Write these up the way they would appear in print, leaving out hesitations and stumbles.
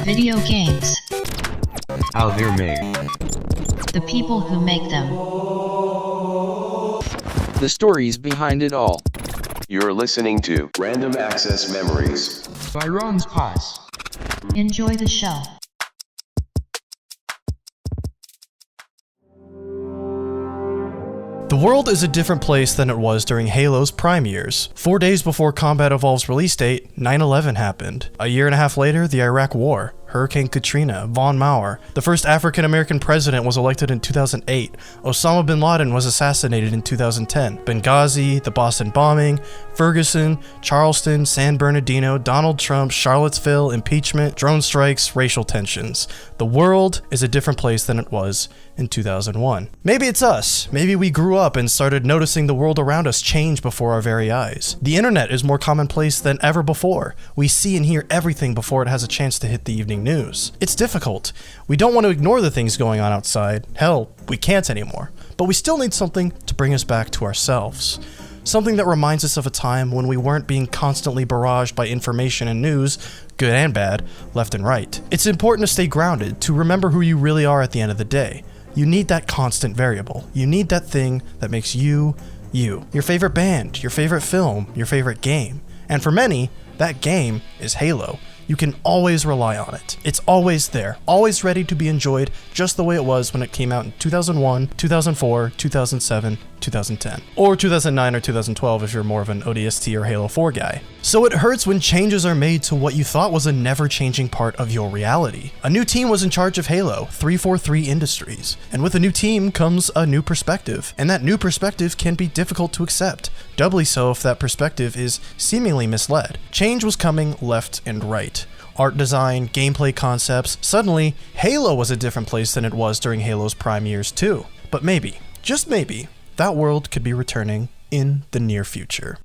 Video games. How they're made. The people who make them. The stories behind it all. You're listening to Random Access Memories By Ron's Pies. Enjoy the show. The world is a different place than it was during Halo's prime years. 4 days before Combat Evolved's release date, 9/11 happened. A year and a half later, the Iraq War, Hurricane Katrina, Von Maur. The first African-American president was elected in 2008. Osama bin Laden was assassinated in 2010. Benghazi, the Boston bombing, Ferguson, Charleston, San Bernardino, Donald Trump, Charlottesville, impeachment, drone strikes, racial tensions. The world is a different place than it was in 2001. Maybe it's us. Maybe we grew up and started noticing the world around us change before our very eyes. The internet is more commonplace than ever before. We see and hear everything before it has a chance to hit the evening news. It's difficult. We don't want to ignore the things going on outside. Hell, we can't anymore. But we still need something to bring us back to ourselves. Something that reminds us of a time when we weren't being constantly barraged by information and news, good and bad, left and right. It's important to stay grounded, to remember who you really are at the end of the day. You need that constant variable. You need that thing that makes you, you. Your favorite band, your favorite film, your favorite game. And for many, that game is Halo. You can always rely on it. It's always there, always ready to be enjoyed just the way it was when it came out in 2001, 2004, 2007, 2010. Or 2009 or 2012 if you're more of an ODST or Halo 4 guy. So it hurts when changes are made to what you thought was a never-changing part of your reality. A new team was in charge of Halo, 343 Industries. And with a new team comes a new perspective. And that new perspective can be difficult to accept. Doubly so if that perspective is seemingly misled. Change was coming left and right. Art design, gameplay concepts. Suddenly, Halo was a different place than it was during Halo's prime years too. But maybe, just maybe, that world could be returning in the near future.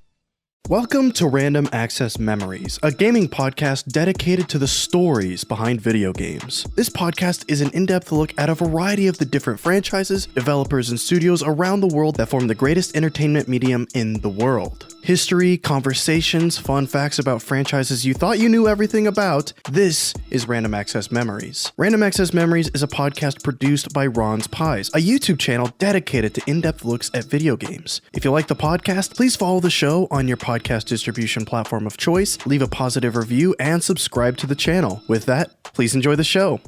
Welcome to Random Access Memories, a gaming podcast dedicated to the stories behind video games. This podcast is an in-depth look at a variety of the different franchises, developers, and studios around the world that form the greatest entertainment medium in the world. History, conversations, fun facts about franchises you thought you knew everything about. This is Random Access Memories. Random Access Memories is a podcast produced by Ron's Pies, a YouTube channel dedicated to in-depth looks at video games. If you like the podcast, please follow the show on your podcast distribution platform of choice, leave a positive review, and subscribe to the channel. With that, please enjoy the show.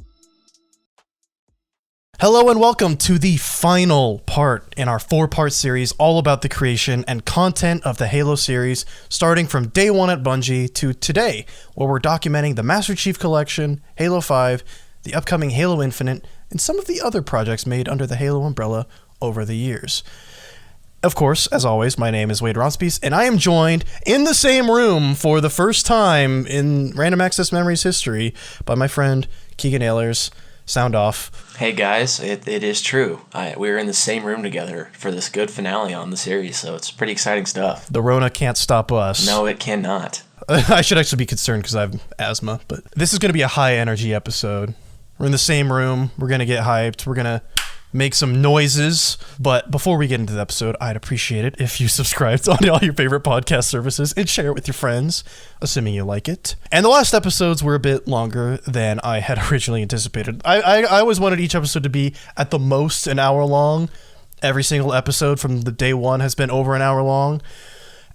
Hello and welcome to the final part in our 4-part series all about the creation and content of the Halo series, starting from day one at Bungie to today, where we're documenting the Master Chief Collection, Halo 5, the upcoming Halo Infinite, and some of the other projects made under the Halo umbrella over the years. Of course, as always, my name is Wade Ronspies, and I am joined in the same room for the first time in Random Access Memories history by my friend Kegan Ehlers. Sound off. Hey guys, it is true. We were in the same room together for this good finale on the series, so it's pretty exciting stuff. The Rona can't stop us. No, it cannot. I should actually be concerned because I have asthma, but this is going to be a high energy episode. We're in the same room. We're going to get hyped. We're going to make some noises. But before we get into the episode, I'd appreciate it if you subscribed on all your favorite podcast services and share it with your friends, assuming you like it. And the last episodes were a bit longer than I had originally anticipated. I always wanted each episode to be at the most an hour long. Every single episode from the day one has been over an hour long.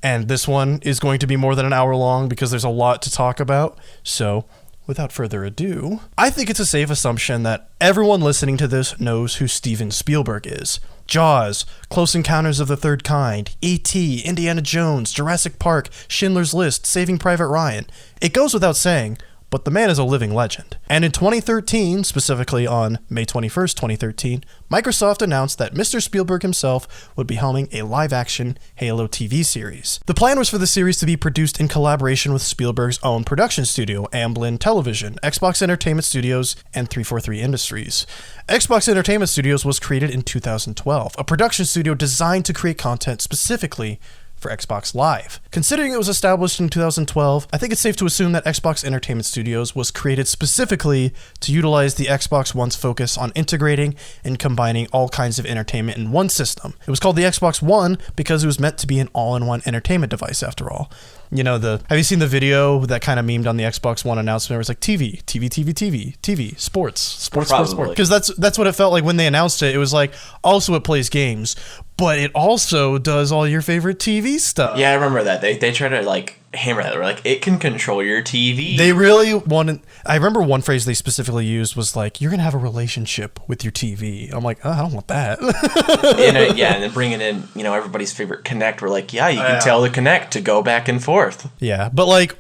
And this one is going to be more than an hour long because there's a lot to talk about. So without further ado, I think it's a safe assumption that everyone listening to this knows who Steven Spielberg is. Jaws, Close Encounters of the Third Kind, E.T., Indiana Jones, Jurassic Park, Schindler's List, Saving Private Ryan. It goes without saying, but the man is a living legend. And in 2013, specifically on May 21st, 2013, Microsoft announced that Mr. Spielberg himself would be helming a live-action Halo TV series. The plan was for the series to be produced in collaboration with Spielberg's own production studio, Amblin Television, Xbox Entertainment Studios, and 343 Industries. Xbox Entertainment Studios was created in 2012, a production studio designed to create content specifically for Xbox Live. Considering it was established in 2012, I think it's safe to assume that Xbox Entertainment Studios was created specifically to utilize the Xbox One's focus on integrating and combining all kinds of entertainment in one system. It was called the Xbox One because it was meant to be an all-in-one entertainment device after all. You know, have you seen the video that kind of memed on the Xbox One announcement? Where it's like TV, sports. Because that's what it felt like when they announced it. It was like, also it plays games, but it also does all your favorite TV stuff. Yeah, I remember that. They try to like hammer that. They're like, it can control your TV. They really wanted. I remember one phrase they specifically used was like, "You're gonna have a relationship with your TV." I'm like, oh, I don't want that. And then bringing in, everybody's favorite Kinect. We're like, yeah, you can tell the Kinect to go back and forth. Yeah, but like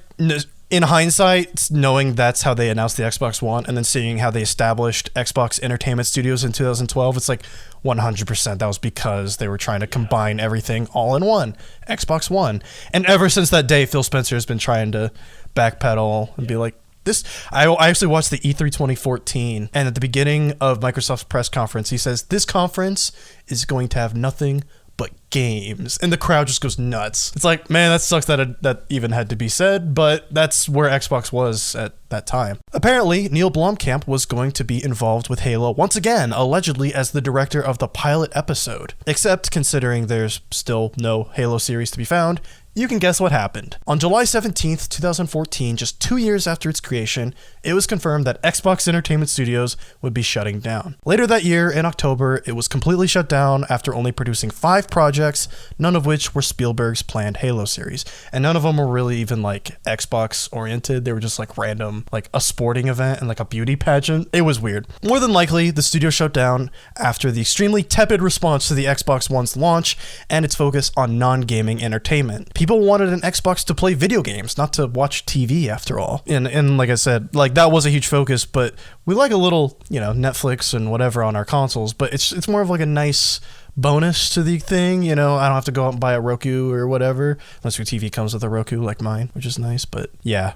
in hindsight, knowing that's how they announced the Xbox One, and then seeing how they established Xbox Entertainment Studios in 2012, it's like 100% that was because they were trying to combine everything all in one, Xbox One. And ever since that day, Phil Spencer has been trying to backpedal and be like, this. I actually watched the E3 2014, and at the beginning of Microsoft's press conference, he says, this conference is going to have nothing but games, and the crowd just goes nuts. It's like, man, that sucks that even had to be said, but that's where Xbox was at that time. Apparently, Neil Blomkamp was going to be involved with Halo once again, allegedly as the director of the pilot episode. Except, considering there's still no Halo series to be found, you can guess what happened. On July 17th, 2014, just 2 years after its creation, it was confirmed that Xbox Entertainment Studios would be shutting down. Later that year, in October, it was completely shut down after only producing 5 projects, none of which were Spielberg's planned Halo series. And none of them were really even like Xbox oriented. They were just like random, like a sporting event and like a beauty pageant. It was weird. More than likely, the studio shut down after the extremely tepid response to the Xbox One's launch and its focus on non-gaming entertainment. People wanted an Xbox to play video games, not to watch TV after all. And like I said, like that was a huge focus, but we like a little, Netflix and whatever on our consoles, but it's more of like a nice bonus to the thing, I don't have to go out and buy a Roku or whatever, unless your TV comes with a Roku like mine, which is nice, but yeah.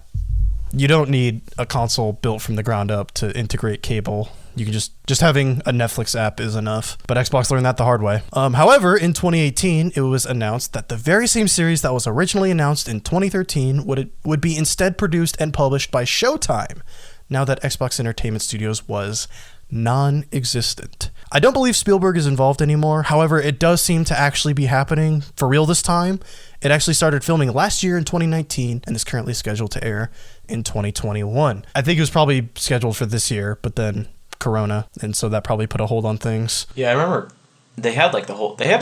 You don't need a console built from the ground up to integrate cable. You can just having a Netflix app is enough. But Xbox learned that the hard way. However, in 2018, it was announced that the very same series that was originally announced in 2013 would be instead produced and published by Showtime, now that Xbox Entertainment Studios was non-existent. I don't believe Spielberg is involved anymore. However, it does seem to actually be happening for real this time. It actually started filming last year in 2019 and is currently scheduled to air in 2021. I think it was probably scheduled for this year, but then Corona, and so that probably put a hold on things. Yeah, I remember they had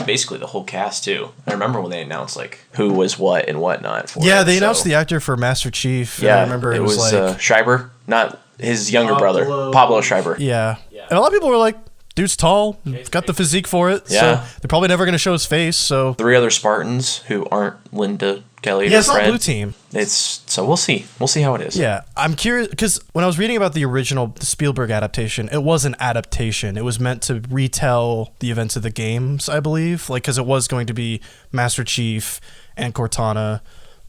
basically the whole cast too. I remember when they announced like who was what and whatnot. They announced the actor for Master Chief. Yeah, I remember it was like Schreiber, not his younger brother, Pablo Schreiber. Yeah, and a lot of people were like, dude's tall, got the physique for it. Yeah. So they're probably never going to show his face. So 3 other Spartans who aren't Linda Kelly. Yeah, it's not Blue Team. So we'll see. We'll see how it is. Yeah, I'm curious because when I was reading about the Spielberg adaptation, it was an adaptation. It was meant to retell the events of the games, I believe, like because it was going to be Master Chief and Cortana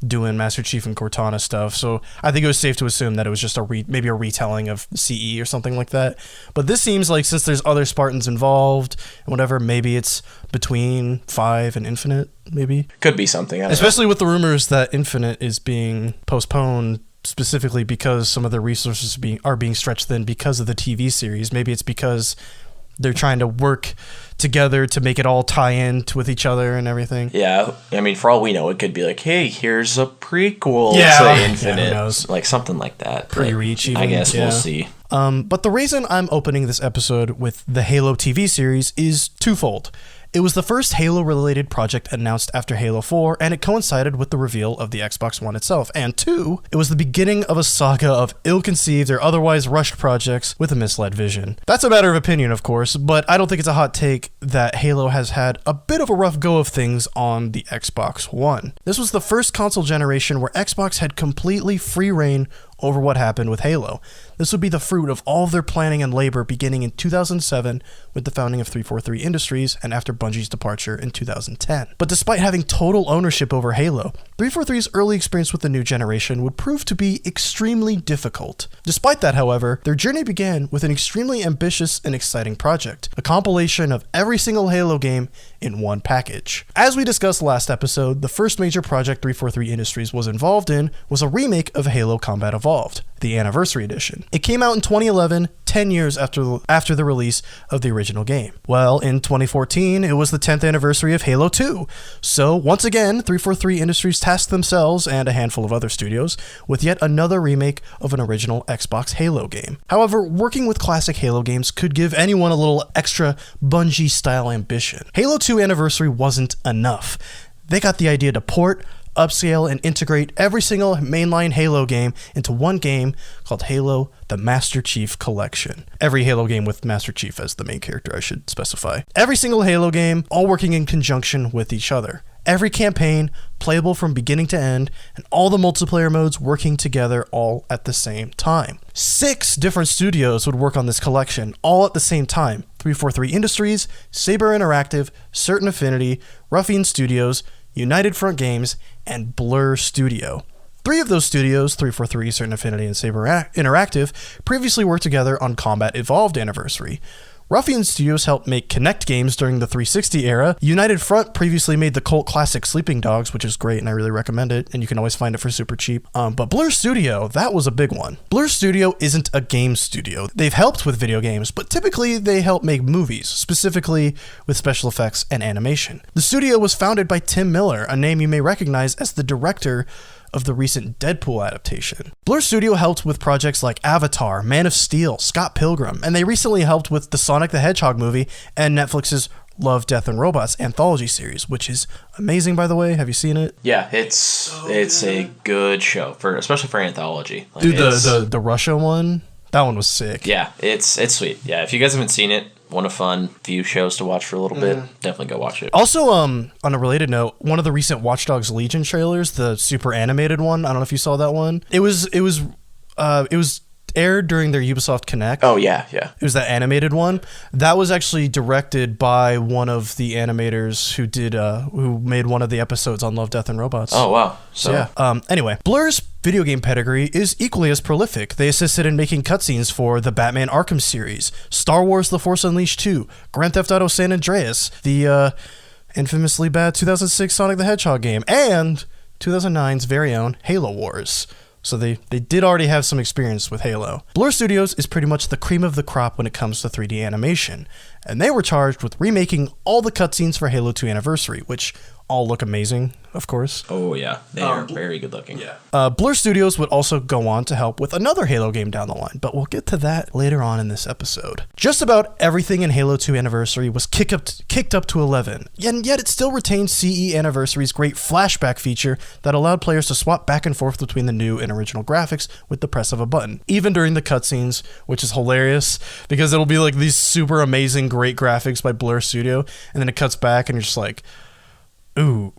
doing Master Chief and Cortana stuff. So I think it was safe to assume that it was just maybe a retelling of CE or something like that. But this seems like since there's other Spartans involved and whatever, maybe it's between 5 and Infinite, maybe. Could be something. Especially with the rumors that Infinite is being postponed specifically because some of the resources are being stretched thin because of the TV series. Maybe it's because they're trying to work together to make it all tie in with each other and everything. Yeah, I mean, for all we know, it could be like, hey, here's a prequel to Infinite. Yeah, who knows? Like something like that. Pre-reach even. I guess we'll see. But the reason I'm opening this episode with the Halo TV series is twofold. It was the first Halo-related project announced after Halo 4, and it coincided with the reveal of the Xbox One itself. And 2, it was the beginning of a saga of ill-conceived or otherwise rushed projects with a misled vision. That's a matter of opinion, of course, but I don't think it's a hot take that Halo has had a bit of a rough go of things on the Xbox One. This was the first console generation where Xbox had completely free reign over what happened with Halo. This would be the fruit of all of their planning and labor beginning in 2007 with the founding of 343 Industries and after Bungie's departure in 2010. But despite having total ownership over Halo, 343's early experience with the new generation would prove to be extremely difficult. Despite that, however, their journey began with an extremely ambitious and exciting project, a compilation of every single Halo game in one package. As we discussed last episode, the first major project 343 Industries was involved in was a remake of Halo Combat Evolved. the Anniversary Edition. It came out in 2011, 10 years after the release of the original game. Well, in 2014, it was the 10th anniversary of Halo 2. So, once again, 343 Industries tasked themselves and a handful of other studios with yet another remake of an original Xbox Halo game. However, working with classic Halo games could give anyone a little extra Bungie-style ambition. Halo 2 Anniversary wasn't enough. They got the idea to port, upscale, and integrate every single mainline Halo game into one game called Halo the Master Chief Collection. Every Halo game with Master Chief as the main character, I should specify. Every single Halo game, all working in conjunction with each other. Every campaign playable from beginning to end, and all the multiplayer modes working together all at the same time. 6 different studios would work on this collection, all at the same time. 343 Industries, Saber Interactive, Certain Affinity, Ruffian Studios, United Front Games, and Blur Studio. 3 of those studios, 343, Certain Affinity, and Saber Interactive, previously worked together on Combat Evolved Anniversary. Ruffian Studios helped make Kinect games during the 360 era. United Front previously made the cult classic Sleeping Dogs, which is great and I really recommend it, and you can always find it for super cheap. But Blur Studio, that was a big one. Blur Studio isn't a game studio. They've helped with video games, but typically they help make movies, specifically with special effects and animation. The studio was founded by Tim Miller, a name you may recognize as the director of the recent Deadpool adaptation. Blur Studio helped with projects like Avatar, Man of Steel, Scott Pilgrim, and they recently helped with the Sonic the Hedgehog movie and Netflix's Love, Death, and Robots anthology series, which is amazing, by the way. Have you seen it? Yeah, it's a good show, especially for anthology. Like, dude, the Russia one, that one was sick. Yeah, it's sweet. Yeah, if you guys haven't seen it, want a fun few shows to watch for a little bit, definitely go watch it. Also, on a related note, one of the recent Watch Dogs Legion trailers, the super animated one, I don't know if you saw that one. It was aired during their Ubisoft Connect. Oh yeah. It was that animated one. That was actually directed by one of the animators who made one of the episodes on Love, Death, and Robots. Oh wow. So yeah. Anyway, Blur's video game pedigree is equally as prolific. They assisted in making cutscenes for the Batman Arkham series, Star Wars The Force Unleashed 2, Grand Theft Auto San Andreas, the infamously bad 2006 Sonic the Hedgehog game, and 2009's very own Halo Wars. So they did already have some experience with Halo. Blur Studios is pretty much the cream of the crop when it comes to 3D animation, and they were charged with remaking all the cutscenes for Halo 2 Anniversary, which all look amazing, of course. Oh yeah, they are very good looking. Yeah. Blur Studios would also go on to help with another Halo game down the line, but we'll get to that later on in this episode. Just about everything in Halo 2 Anniversary was kicked up to 11, and yet it still retained CE Anniversary's great flashback feature that allowed players to swap back and forth between the new and original graphics with the press of a button, even during the cutscenes, which is hilarious because it'll be like these super amazing, great graphics by Blur Studio, and then it cuts back and you're just like, ooh.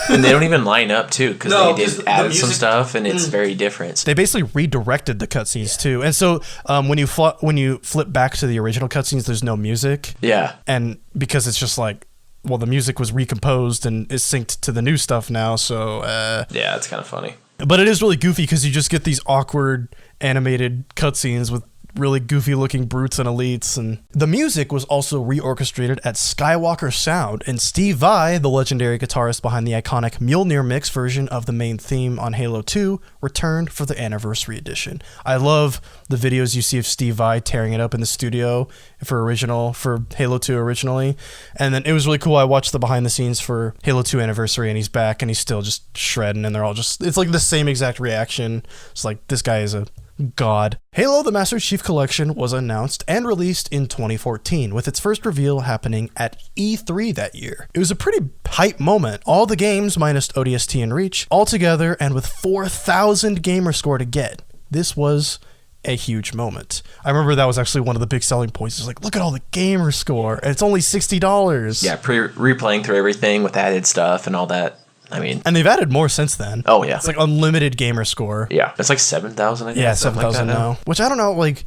And they don't even line up too, because they did add some stuff and it's very different. They basically redirected the cutscenes too, and so when you flip back to the original cutscenes, there's no music. Yeah, and because it's just like, well, the music was recomposed and is synced to the new stuff now, so yeah, it's kind of funny. But it is really goofy because you just get these awkward animated cutscenes with really goofy looking brutes and elites, and the music was also reorchestrated at Skywalker Sound, and Steve Vai, the legendary guitarist behind the iconic Mjolnir mix version of the main theme on Halo 2, returned for the Anniversary Edition. I love the videos you see of Steve Vai tearing it up in the studio for Halo 2 originally, and then it was really cool. I watched the behind the scenes for Halo 2 Anniversary, and he's back and he's still just shredding, and they're all just, it's like the same exact reaction. It's like, this guy is a god. Halo the Master Chief Collection was announced and released in 2014, with its first reveal happening at E3 that year. It was a pretty hype moment. All the games, minus ODST and Reach, all together, and with 4,000 gamer score to get. This was a huge moment. I remember that was actually one of the big selling points. It's like, look at all the gamer score, and it's only $60. Yeah, replaying through everything with added stuff and all that. I mean, and they've added more since then. Oh yeah, it's like unlimited gamer score. Yeah, it's like 7,000. I think. Yeah, 7,000 now. Which I don't know, like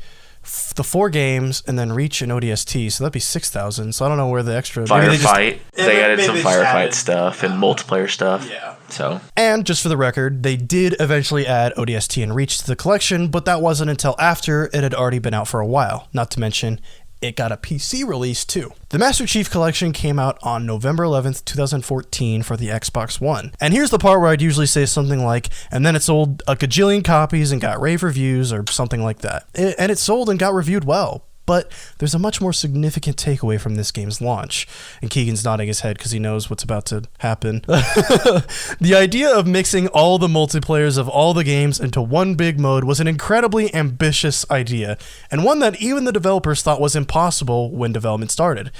the 4 games and then Reach and ODST, so that'd be 6,000. So I don't know where the extra firefight. They added some firefight stuff and multiplayer stuff. Yeah. So, and just for the record, they did eventually add ODST and Reach to the collection, but that wasn't until after it had already been out for a while. Not to mention, it got a PC release too. The Master Chief Collection came out on November 11th, 2014 for the Xbox One. And here's the part where I'd usually say something like, and then it sold a gajillion copies and got rave reviews or something like that. And it sold and got reviewed well. But there's a much more significant takeaway from this game's launch. And Keegan's nodding his head because he knows what's about to happen. The idea of mixing all the multiplayers of all the games into one big mode was an incredibly ambitious idea, and one that even the developers thought was impossible when development started.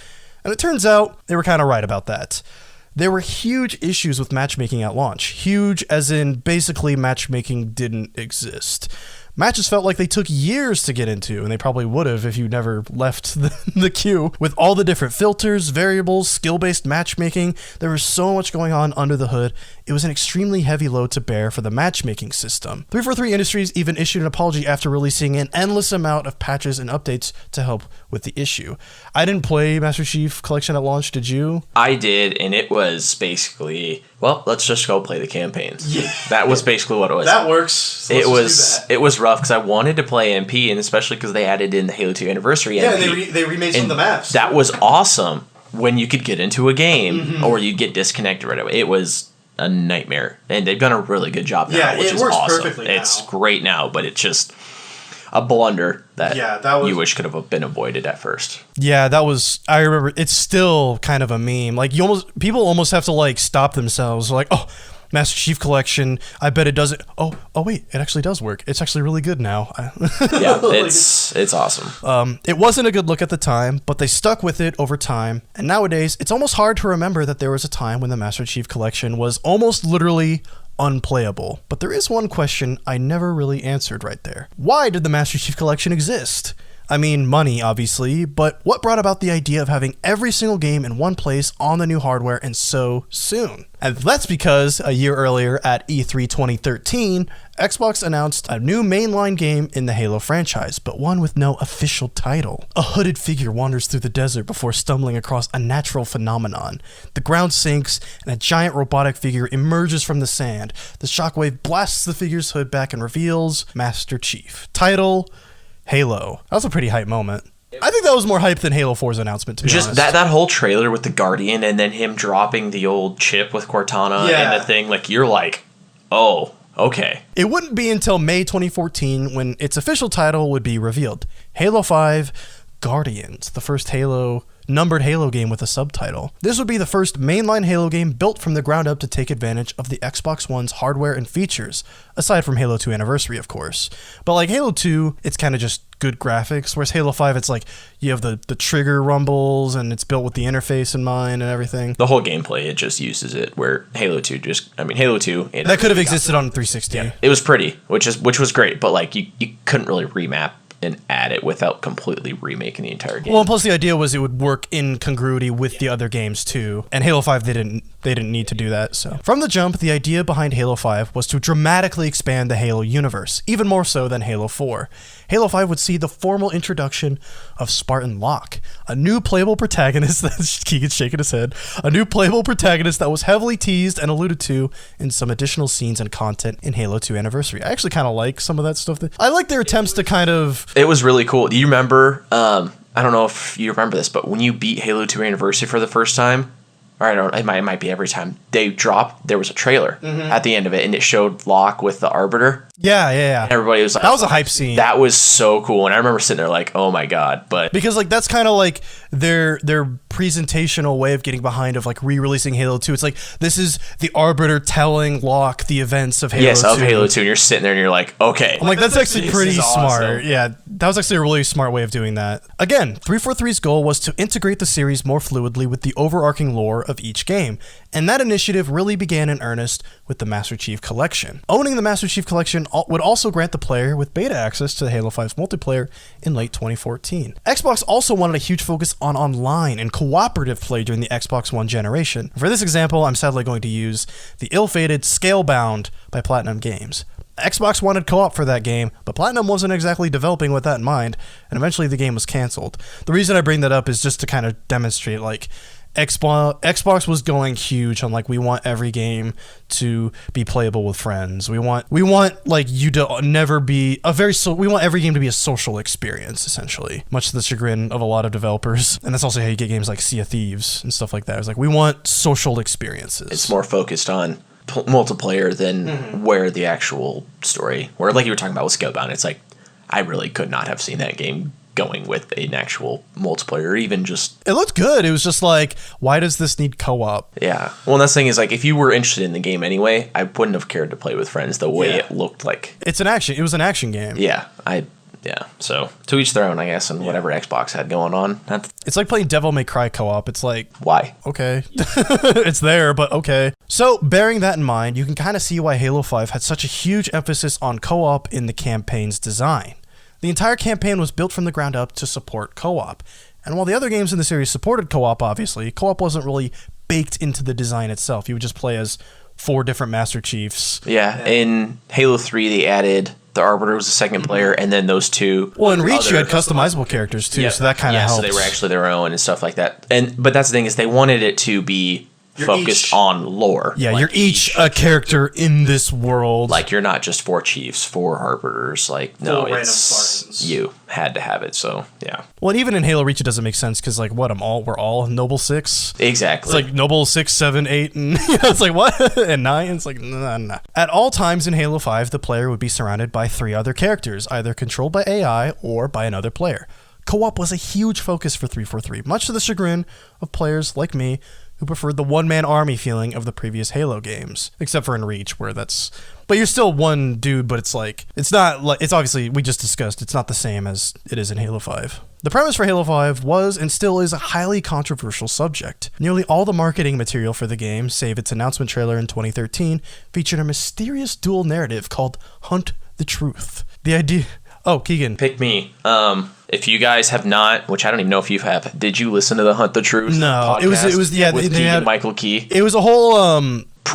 And it turns out they were kind of right about that. There were huge issues with matchmaking at launch. Huge as in basically matchmaking didn't exist. Matches felt like they took years to get into, and they probably would have if you never left the queue. With all the different filters, variables, skill-based matchmaking, there was so much going on under the hood. It was an extremely heavy load to bear for the matchmaking system. 343 Industries even issued an apology after releasing an endless amount of patches and updates to help with the issue. I didn't play Master Chief Collection at launch, did you? I did, and it was basically, well, let's just go play the campaigns. Yeah. That was basically what it was. That works. So it was rough because I wanted to play MP, and especially because they added in the Halo 2 Anniversary MP. Yeah, they remade some of the maps. That was awesome when you could get into a game or you'd get disconnected right away. It was a nightmare, and they've done a really good job now, which is awesome. Perfectly it's now. Great now, but it's just a blunder that you wish could have been avoided at first. Yeah, that was, I remember, it's still kind of a meme. Like, people almost have to, like, stop themselves. Like, oh, Master Chief Collection, I bet it doesn't. Oh, wait, it actually does work. It's actually really good now. Yeah, it's awesome. It wasn't a good look at the time, but they stuck with it over time. And nowadays, it's almost hard to remember that there was a time when the Master Chief Collection was almost literally unplayable. But there is one question I never really answered right there. Why did the Master Chief Collection exist? I mean, money, obviously, but what brought about the idea of having every single game in one place on the new hardware and so soon? And that's because a year earlier at E3 2013, Xbox announced a new mainline game in the Halo franchise, but one with no official title. A hooded figure wanders through the desert before stumbling across a natural phenomenon. The ground sinks, and a giant robotic figure emerges from the sand. The shockwave blasts the figure's hood back and reveals Master Chief. Title: Halo. That was a pretty hype moment. I think that was more hype than Halo 4's announcement, to be honest. Just that whole trailer with the Guardian and then him dropping the old chip with Cortana and the thing, like, you're like, oh, okay. It wouldn't be until May 2014 when its official title would be revealed. Halo 5 Guardians, the first numbered Halo game with a subtitle. This would be the first mainline Halo game built from the ground up to take advantage of the Xbox One's hardware and features, aside from Halo 2 Anniversary, of course. But like Halo 2, it's kind of just good graphics, whereas Halo 5, it's like you have the trigger rumbles and it's built with the interface in mind and everything. The whole gameplay, it just uses it, where Halo 2 Halo 2... That could have existed on 360. Yeah, it was pretty, which was great, but like you couldn't really remap and add it without completely remaking the entire game. Well, and plus the idea was it would work in congruity with the other games too. And Halo 5, they didn't need to do that. So from the jump, the idea behind Halo 5 was to dramatically expand the Halo universe, even more so than Halo 4. Halo 5 would see the formal introduction of Spartan Locke, a new playable protagonist Keegan's shaking his head, a new playable protagonist that was heavily teased and alluded to in some additional scenes and content in Halo 2 Anniversary. I actually kind of like some of that stuff. I like their attempts to kind of... It was really cool. Do you remember, I don't know if you remember this, but when you beat Halo 2 Anniversary for the first time, or I don't know, it might be every time, there was a trailer at the end of it, and it showed Locke with the Arbiter. Yeah. Everybody was like, that was a hype scene. That was so cool, and I remember sitting there like, oh my god. But because like that's kind of like their presentational way of getting behind of like re-releasing Halo 2. It's like, this is the Arbiter telling Locke the events of Halo 2. Yes, of Halo 2, and you're sitting there and you're like, okay. I'm like, that's actually pretty smart. Awesome. Yeah, that was actually a really smart way of doing that. Again, 343's goal was to integrate the series more fluidly with the overarching lore of each game, and that initiative really began in earnest with the Master Chief Collection. Owning the Master Chief Collection would also grant the player with beta access to Halo 5's multiplayer in late 2014. Xbox also wanted a huge focus on online and cooperative play during the Xbox One generation. For this example, I'm sadly going to use the ill-fated Scalebound by Platinum Games. Xbox wanted co-op for that game, but Platinum wasn't exactly developing with that in mind, and eventually the game was canceled. The reason I bring that up is just to kind of demonstrate, like, Xbox was going huge on like, we want every game to be playable with friends. We want like you to never be we want every game to be a social experience, essentially, much to the chagrin of a lot of developers. And that's also how you get games like Sea of Thieves and stuff like that. It's like, we want social experiences. It's more focused on multiplayer than where the actual story, where like you were talking about with Scalebound, it's like, I really could not have seen that game going with an actual multiplayer, or even just... It looked good. It was just like, why does this need co-op? Yeah. Well, and that's the thing is, like, if you were interested in the game anyway, I wouldn't have cared to play with friends the way it looked like. It was an action game. Yeah. So, to each their own, I guess, and whatever Xbox had going on. It's like playing Devil May Cry co-op. It's like... Why? Okay. It's there, but okay. So, bearing that in mind, you can kind of see why Halo 5 had such a huge emphasis on co-op in the campaign's design. The entire campaign was built from the ground up to support co-op. And while the other games in the series supported co-op, obviously, co-op wasn't really baked into the design itself. You would just play as 4 different Master Chiefs. Yeah, in Halo 3, they added the Arbiter was the second player, and then those 2. Well, in Reach, you had customizable characters, too, so that kind of helps. So they were actually their own and stuff like that. But that's the thing, is they wanted it to be focused on lore. Yeah, like you're each a character in this world. Like, you're not just 4 chiefs, 4 arbiters. Like, no, it's you had to have it. So yeah. Well, and even in Halo Reach, it doesn't make sense because like, we're all Noble 6. Exactly. It's like Noble 6, 7, 8, and it's like what? And 9. It's like nah. At all times in Halo 5, the player would be surrounded by 3 other characters, either controlled by AI or by another player. Co-op was a huge focus for 343, much to the chagrin of players like me who preferred the one-man army feeling of the previous Halo games, except for in Reach, where that's... But you're still one dude, but it's like... It's not like... It's obviously, we just discussed, it's not the same as it is in Halo 5. The premise for Halo 5 was, and still is, a highly controversial subject. Nearly all the marketing material for the game, save its announcement trailer in 2013, featured a mysterious dual narrative called Hunt the Truth. The idea... Oh, Kegan. Pick me. If you guys have not, which I don't even know if you have, did you listen to the Hunt the Truth? No, podcast it was yeah. With They had Michael Key. It was a whole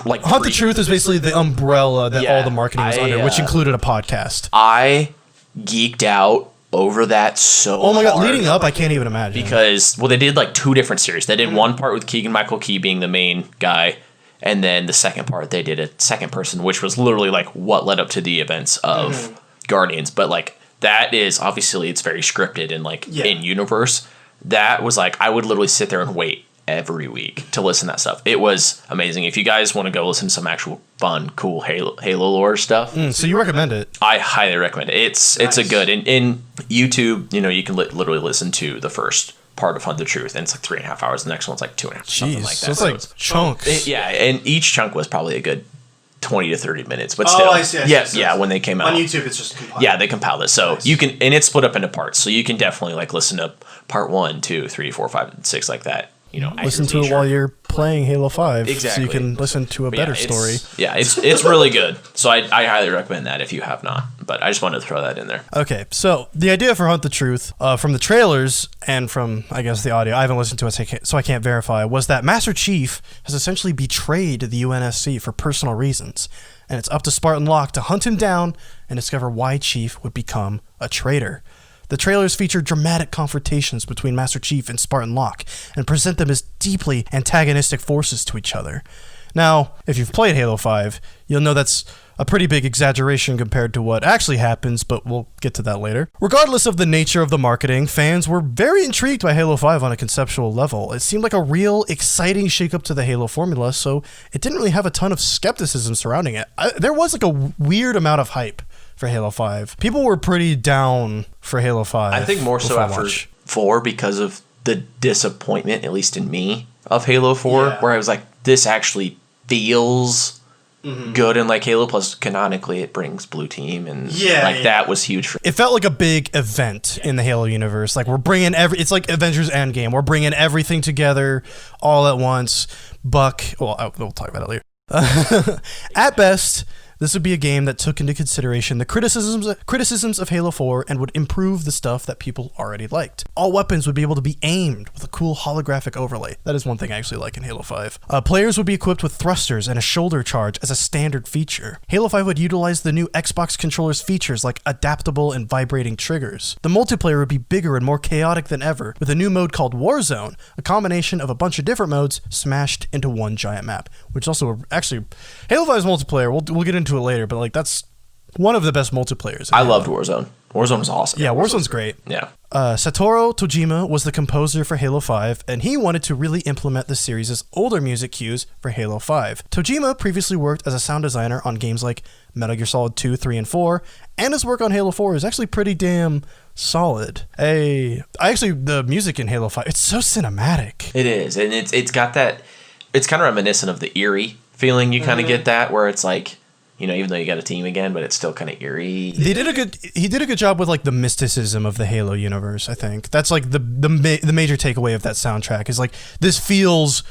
like Hunt the Truth is basically the umbrella that all the marketing was under, which included a podcast. I geeked out over that so Oh my god, hard. leading up, I can't even imagine. Because, well, they did like 2 different series. They did one part with Keegan-Michael Key being the main guy, and then the second part they did a second person, which was literally like what led up to the events of Guardians. But like, that is, obviously, it's very scripted and like in universe. That was like, I would literally sit there and wait every week to listen to that stuff. It was amazing. If you guys want to go listen to some actual fun, cool Halo lore stuff. So you recommend it? I highly recommend it. It's a good, in YouTube, you know, you can literally listen to the first part of Hunt the Truth, and it's like 3.5 hours. The next one's like 2.5, something like that. So it's like chunks. And each chunk was probably a good 20 to 30 minutes, but still. I see. When they came out. On YouTube, it's just compiled. Yeah, they compiled it. So you can, and it's split up into parts. So you can definitely like listen to part 1, 2, 3, 4, 5, and 6 like that. You know, listen to it while you're playing Halo 5. Exactly. So you can listen to a better story. Yeah, it's really good. So I highly recommend that if you have not. But I just wanted to throw that in there. Okay, so the idea for Hunt the Truth, from the trailers and from, I guess, the audio, I haven't listened to it, so I can't verify, was that Master Chief has essentially betrayed the UNSC for personal reasons. And it's up to Spartan Locke to hunt him down and discover why Chief would become a traitor. The trailers feature dramatic confrontations between Master Chief and Spartan Locke and present them as deeply antagonistic forces to each other. Now, if you've played Halo 5, you'll know that's a pretty big exaggeration compared to what actually happens, but we'll get to that later. Regardless of the nature of the marketing, fans were very intrigued by Halo 5 on a conceptual level. It seemed like a real exciting shakeup to the Halo formula, so it didn't really have a ton of skepticism surrounding it. There was like a weird amount of hype for Halo 5. People were pretty down for Halo 5. I think more so after 4 because of the disappointment, at least in me, of Halo 4, where I was like, this actually feels good, and like Halo Plus canonically it brings Blue Team, and that was huge for it. Felt like a big event in the Halo universe. Like, we're bringing it's like Avengers Endgame. We're bringing everything together all at once. Buck, well, we'll talk about it later. At best, This would be a game that took into consideration the criticisms of Halo 4 and would improve the stuff that people already liked. All weapons would be able to be aimed with a cool holographic overlay. That is one thing I actually like in Halo 5. Players would be equipped with thrusters and a shoulder charge as a standard feature. Halo 5 would utilize the new Xbox controller's features like adaptable and vibrating triggers. The multiplayer would be bigger and more chaotic than ever, with a new mode called Warzone, a combination of a bunch of different modes smashed into one giant map, which also actually Halo 5's multiplayer, we'll get into it later, but like that's one of the best multiplayers. I loved Warzone. Warzone was awesome. Yeah, Warzone's great. Yeah. Satoru Tojima was the composer for Halo 5, and he wanted to really implement the series' older music cues for Halo 5. Tojima previously worked as a sound designer on games like Metal Gear Solid 2, 3, and 4, and his work on Halo 4 is actually pretty damn solid. The music in Halo 5, it's so cinematic. It is, and it's got that, it's kind of reminiscent of the eerie feeling you kind of get that, where it's like, you know, even though you got a team again, but it's still kind of eerie. He did a good job with like the mysticism of the Halo universe, I think. That's like the major takeaway of that soundtrack is like this feels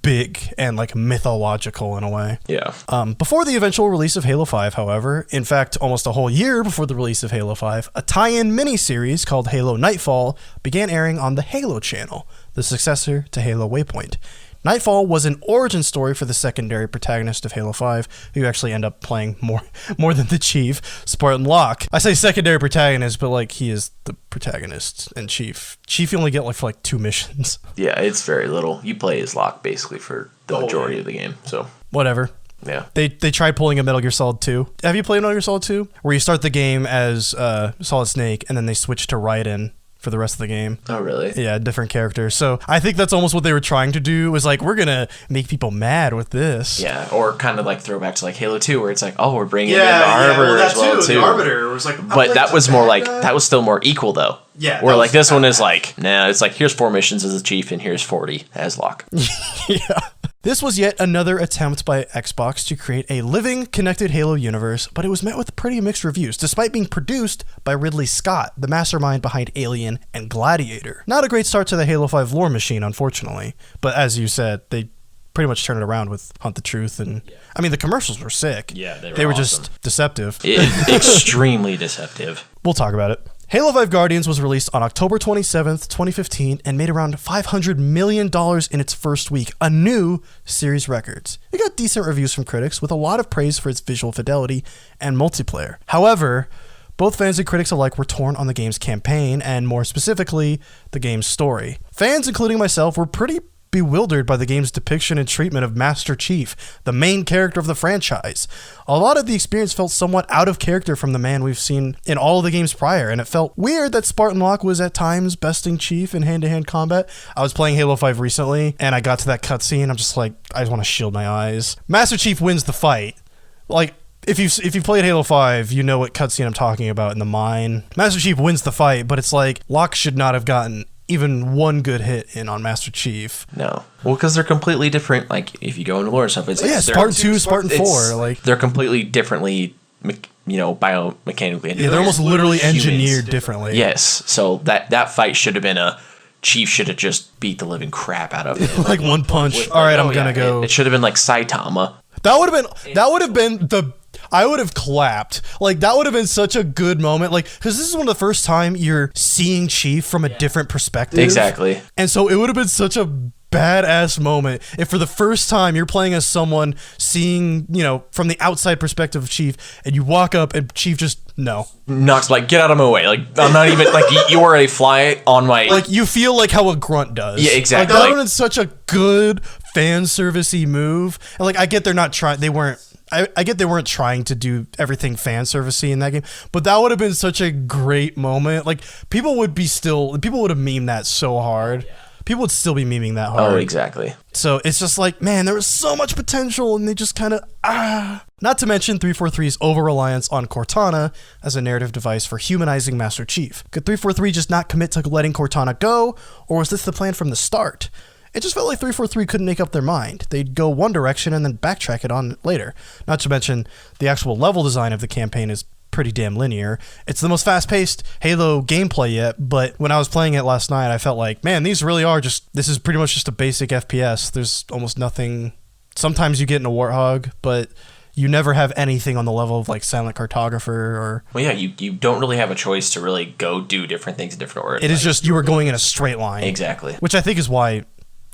big and like mythological in a way. Yeah. Before the eventual release of Halo 5, however, in fact, almost a whole year before the release of Halo 5, a tie-in miniseries called Halo Nightfall began airing on the Halo channel, the successor to Halo Waypoint. Nightfall was an origin story for the secondary protagonist of Halo 5, who you actually end up playing more than the chief, Spartan Locke. I say secondary protagonist, but like he is the protagonist and chief. Chief you only get for 2 missions. Yeah, it's very little. You play as Locke basically for the majority of the game, so whatever. Yeah. They tried pulling a Metal Gear Solid 2. Have you played Metal Gear Solid 2? Where you start the game as Solid Snake and then they switch to Raiden for the rest of the game. Oh, really? Yeah, different characters. So I think that's almost what they were trying to do, was like, we're going to make people mad with this. Yeah, or kind of like throwback to like Halo 2, where it's like, oh, we're bringing in the Arbiter as well, too. The Arbiter was like... But that was more like, that was still more equal, though. Yeah. Where like this one is like, nah, it's like, here's 4 missions as a chief, and here's 40 as Locke. Yeah. This was yet another attempt by Xbox to create a living, connected Halo universe, but it was met with pretty mixed reviews, despite being produced by Ridley Scott, the mastermind behind Alien and Gladiator. Not a great start to the Halo 5 lore machine, unfortunately, but as you said, they pretty much turned it around with Hunt the Truth, and I mean, the commercials were sick. Yeah, they were awesome. Just deceptive. Extremely deceptive. We'll talk about it. Halo 5 Guardians was released on October 27th, 2015, and made around $500 million in its first week, a new series record. It got decent reviews from critics, with a lot of praise for its visual fidelity and multiplayer. However, both fans and critics alike were torn on the game's campaign, and more specifically, the game's story. Fans, including myself, were pretty bewildered by the game's depiction and treatment of Master Chief, the main character of the franchise. A lot of the experience felt somewhat out of character from the man we've seen in all of the games prior, and it felt weird that Spartan Locke was at times besting Chief in hand-to-hand combat. I was playing Halo 5 recently, and I got to that cutscene, I'm just like, I just want to shield my eyes. Master Chief wins the fight. Like, if you played Halo 5, you know what cutscene I'm talking about in the mine. Master Chief wins the fight, but it's like, Locke should not have gotten even one good hit in on Master Chief. No. Well, because they're completely different. Like, if you go into lore and stuff, it's... Spartan 2, Spartan 4. Like, they're completely differently, biomechanically. Yeah, they're almost literally engineered differently. Yes. So that fight should have been Chief should have just beat the living crap out of him. Like one punch. All right, I'm going to go. It should have been like Saitama. That would have been I would have clapped. Like, that would have been such a good moment. Like, because this is one of the first time you're seeing Chief from a different perspective. Exactly. And so it would have been such a badass moment if for the first time you're playing as someone seeing, from the outside perspective of Chief, and you walk up and Chief just, knocks, like, get out of my way. Like, I'm not even, like, you are a fly on my... Like, you feel like how a grunt does. Yeah, exactly. Like, that would have been such a good fan servicey move. And, like, I get they're not trying, I get they weren't trying to do everything fan servicey in that game, but that would have been such a great moment. Like, people would have memed that so hard. People would still be memeing that hard. Oh, exactly. So it's just like, man, there was so much potential, and they just kind of, Not to mention 343's over-reliance on Cortana as a narrative device for humanizing Master Chief. Could 343 just not commit to letting Cortana go, or was this the plan from the start? It just felt like 343 couldn't make up their mind. They'd go one direction and then backtrack it on later. Not to mention, the actual level design of the campaign is pretty damn linear. It's the most fast-paced Halo gameplay yet, but when I was playing it last night, I felt like, man, these really are this is pretty much just a basic FPS. There's almost nothing. Sometimes you get in a Warthog, but you never have anything on the level of like Silent Cartographer or... Well, yeah, you don't really have a choice to really go do different things in different order. It is just you are going in a straight line. Exactly. Which I think is why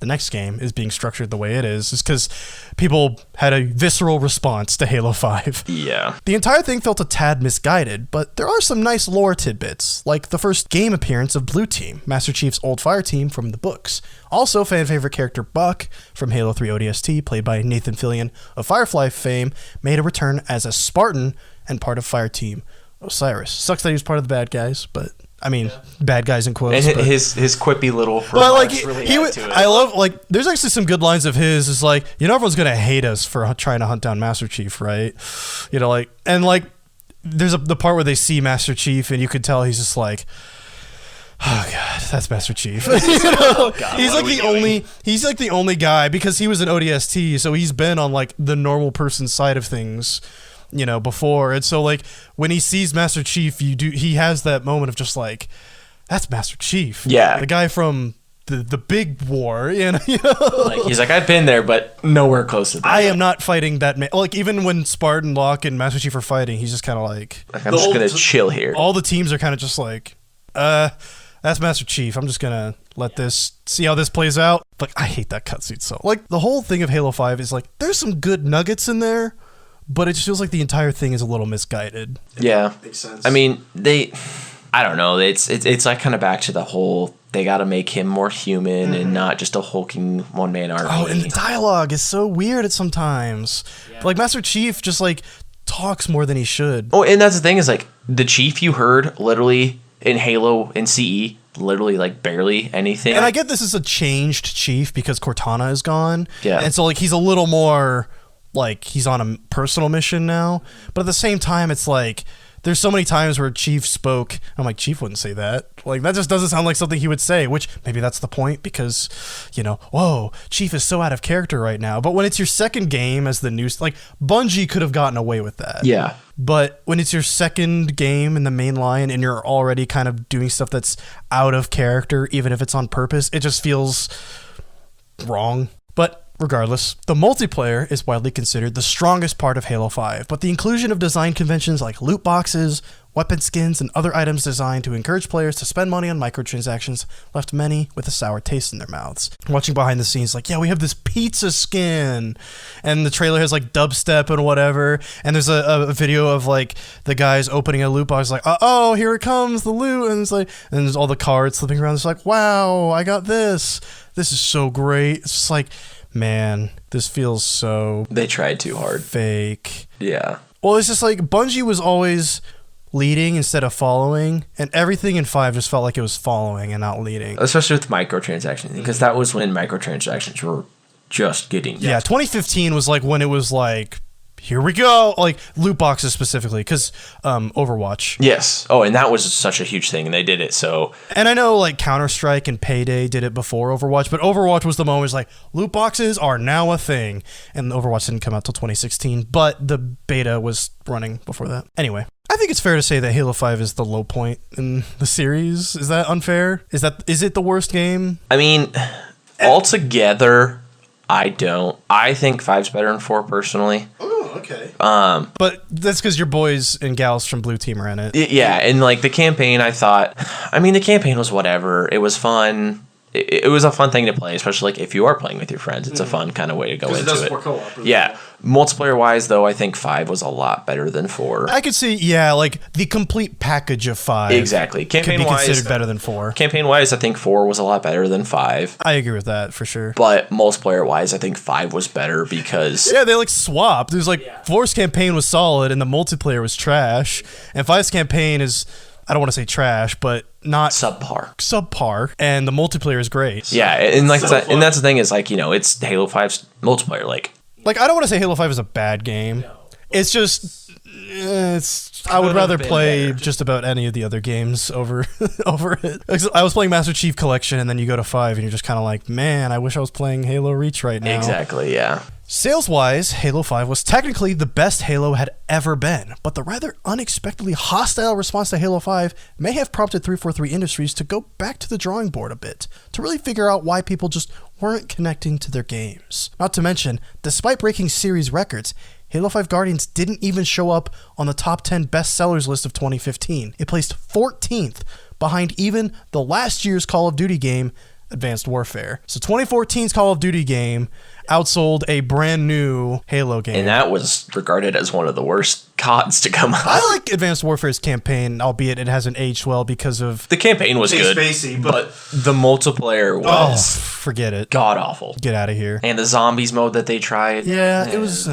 the next game is being structured the way it is because people had a visceral response to Halo 5. Yeah. The entire thing felt a tad misguided, but there are some nice lore tidbits, like the first game appearance of Blue Team, Master Chief's old fire team from the books. Also, fan favorite character Buck from Halo 3 ODST, played by Nathan Fillion of Firefly fame, made a return as a Spartan and part of Fire Team Osiris. Sucks that he was part of the bad guys, but... I mean, bad guys in quotes. And but, his quippy little but like really he add to it. I love like there's actually some good lines of his. Is like, you know, everyone's gonna hate us for trying to hunt down Master Chief, right? You know, like, and like there's the part where they see Master Chief and you could tell he's just like, oh god, that's Master Chief. You know? God, he's like the only guy because he was an ODST, so he's been on like the normal person side of things, you know, before. And so like when he sees Master Chief, he has that moment of just like, that's Master Chief. Yeah. The guy from the big war, you know. Like, he's like, I've been there, but nowhere close to that. I am not fighting that man. Like even when Spartan, Locke, and Master Chief are fighting, he's just kind of like I'm just gonna chill here. All the teams are kind of just like, that's Master Chief. I'm just gonna let this see how this plays out. Like I hate that cutscene so. Like the whole thing of Halo 5 is like there's some good nuggets in there. But it just feels like the entire thing is a little misguided. Yeah, makes sense. I mean, I don't know. It's like kind of back to the whole. They got to make him more human and not just a hulking one-man army. Oh, and the dialogue is so weird at sometimes. Yeah. Like Master Chief just like talks more than he should. Oh, and that's the thing is like the Chief you heard literally in Halo and CE. Literally like barely anything. And I get this is a changed Chief because Cortana is gone. Yeah, and so like he's a little more. Like he's on a personal mission now, but at the same time it's like there's so many times where Chief spoke. I'm like, Chief wouldn't say that. Like that just doesn't sound like something he would say, which maybe that's the point because, you know, whoa, Chief is so out of character right now. But when it's your second game as the new, like Bungie could have gotten away with that. Yeah. But when it's your second game in the main line and you're already kind of doing stuff that's out of character, even if it's on purpose, it just feels wrong. But regardless, the multiplayer is widely considered the strongest part of Halo 5, but the inclusion of design conventions like loot boxes, weapon skins, and other items designed to encourage players to spend money on microtransactions left many with a sour taste in their mouths. Watching behind the scenes, like, yeah, we have this pizza skin, and the trailer has like dubstep and whatever, and there's a video of like the guys opening a loot box, like, oh, here it comes, the loot, and it's like, and there's all the cards slipping around. It's like, wow, I got this. This is so great. It's just like, man, this feels so... They tried too hard. Fake. Yeah. Well, it's just like Bungie was always leading instead of following, and everything in 5 just felt like it was following and not leading. Especially with microtransactions, because that was when microtransactions were just getting... Yeah, 2015 was like when it was like, here we go, like loot boxes specifically, because Overwatch. Yes. Oh, and that was such a huge thing, and they did it, so... And I know like Counter-Strike and Payday did it before Overwatch, but Overwatch was the moment it's like, loot boxes are now a thing. And Overwatch didn't come out till 2016, but the beta was running before that. Anyway, I think it's fair to say that Halo 5 is the low point in the series. Is that unfair? Is it the worst game? I mean, altogether, I don't. I think 5's better than 4, personally. Okay. But that's because your boys and gals from Blue Team are in it. Yeah, and like the campaign, the campaign was whatever. It was fun. It was a fun thing to play, especially like if you are playing with your friends. It's a fun kind of way to go into it. Because it does more co-op. Really. Yeah. Multiplayer wise, though, I think 5 was a lot better than 4. I could see, yeah, like the complete package of 5. Exactly. Campaign could be considered better than 4. Campaign wise, I think 4 was a lot better than 5. I agree with that for sure. But multiplayer wise, I think 5 was better because yeah, they like swapped. There's like 4's campaign was solid and the multiplayer was trash, and 5's campaign is, I don't want to say trash, but not subpar, and the multiplayer is great. Yeah, and like and that's the thing is like, you know, it's Halo 5's multiplayer. Like I don't want to say Halo 5 is a bad game. It's just I would rather play just about any of the other games over it. I was playing Master Chief Collection, and then you go to 5, and you're just kind of like, man, I wish I was playing Halo Reach right now. Exactly, yeah. Sales-wise, Halo 5 was technically the best Halo had ever been, but the rather unexpectedly hostile response to Halo 5 may have prompted 343 Industries to go back to the drawing board a bit, to really figure out why people just weren't connecting to their games. Not to mention, despite breaking series records, Halo 5 Guardians didn't even show up on the top 10 bestsellers list of 2015. It placed 14th, behind even the last year's Call of Duty game, Advanced Warfare. So 2014's Call of Duty game outsold a brand new Halo game. And that was regarded as one of the worst CODs to come out. I like Advanced Warfare's campaign, albeit it hasn't aged well because of... The campaign was good, spacey, but the multiplayer was... forget it. God-awful. Get out of here. And the zombies mode that they tried. Yeah, it was...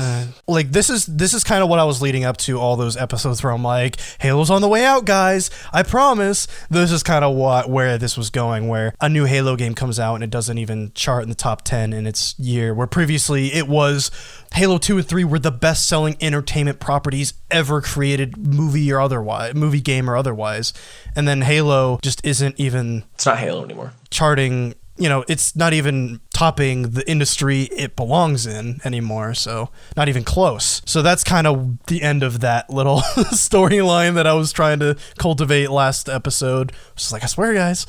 like, this is kind of what I was leading up to all those episodes where I'm like, Halo's on the way out, guys. I promise. This is kind of where this was going, where a new Halo game comes out and it doesn't even chart in the top 10 in its year, where previously it was Halo 2 and 3 were the best-selling entertainment properties ever created, movie game or otherwise. And then Halo just isn't even... It's not Halo anymore. Charting, it's not even topping the industry it belongs in anymore, so not even close. So that's kind of the end of that little storyline that I was trying to cultivate last episode. Just like, I swear, guys,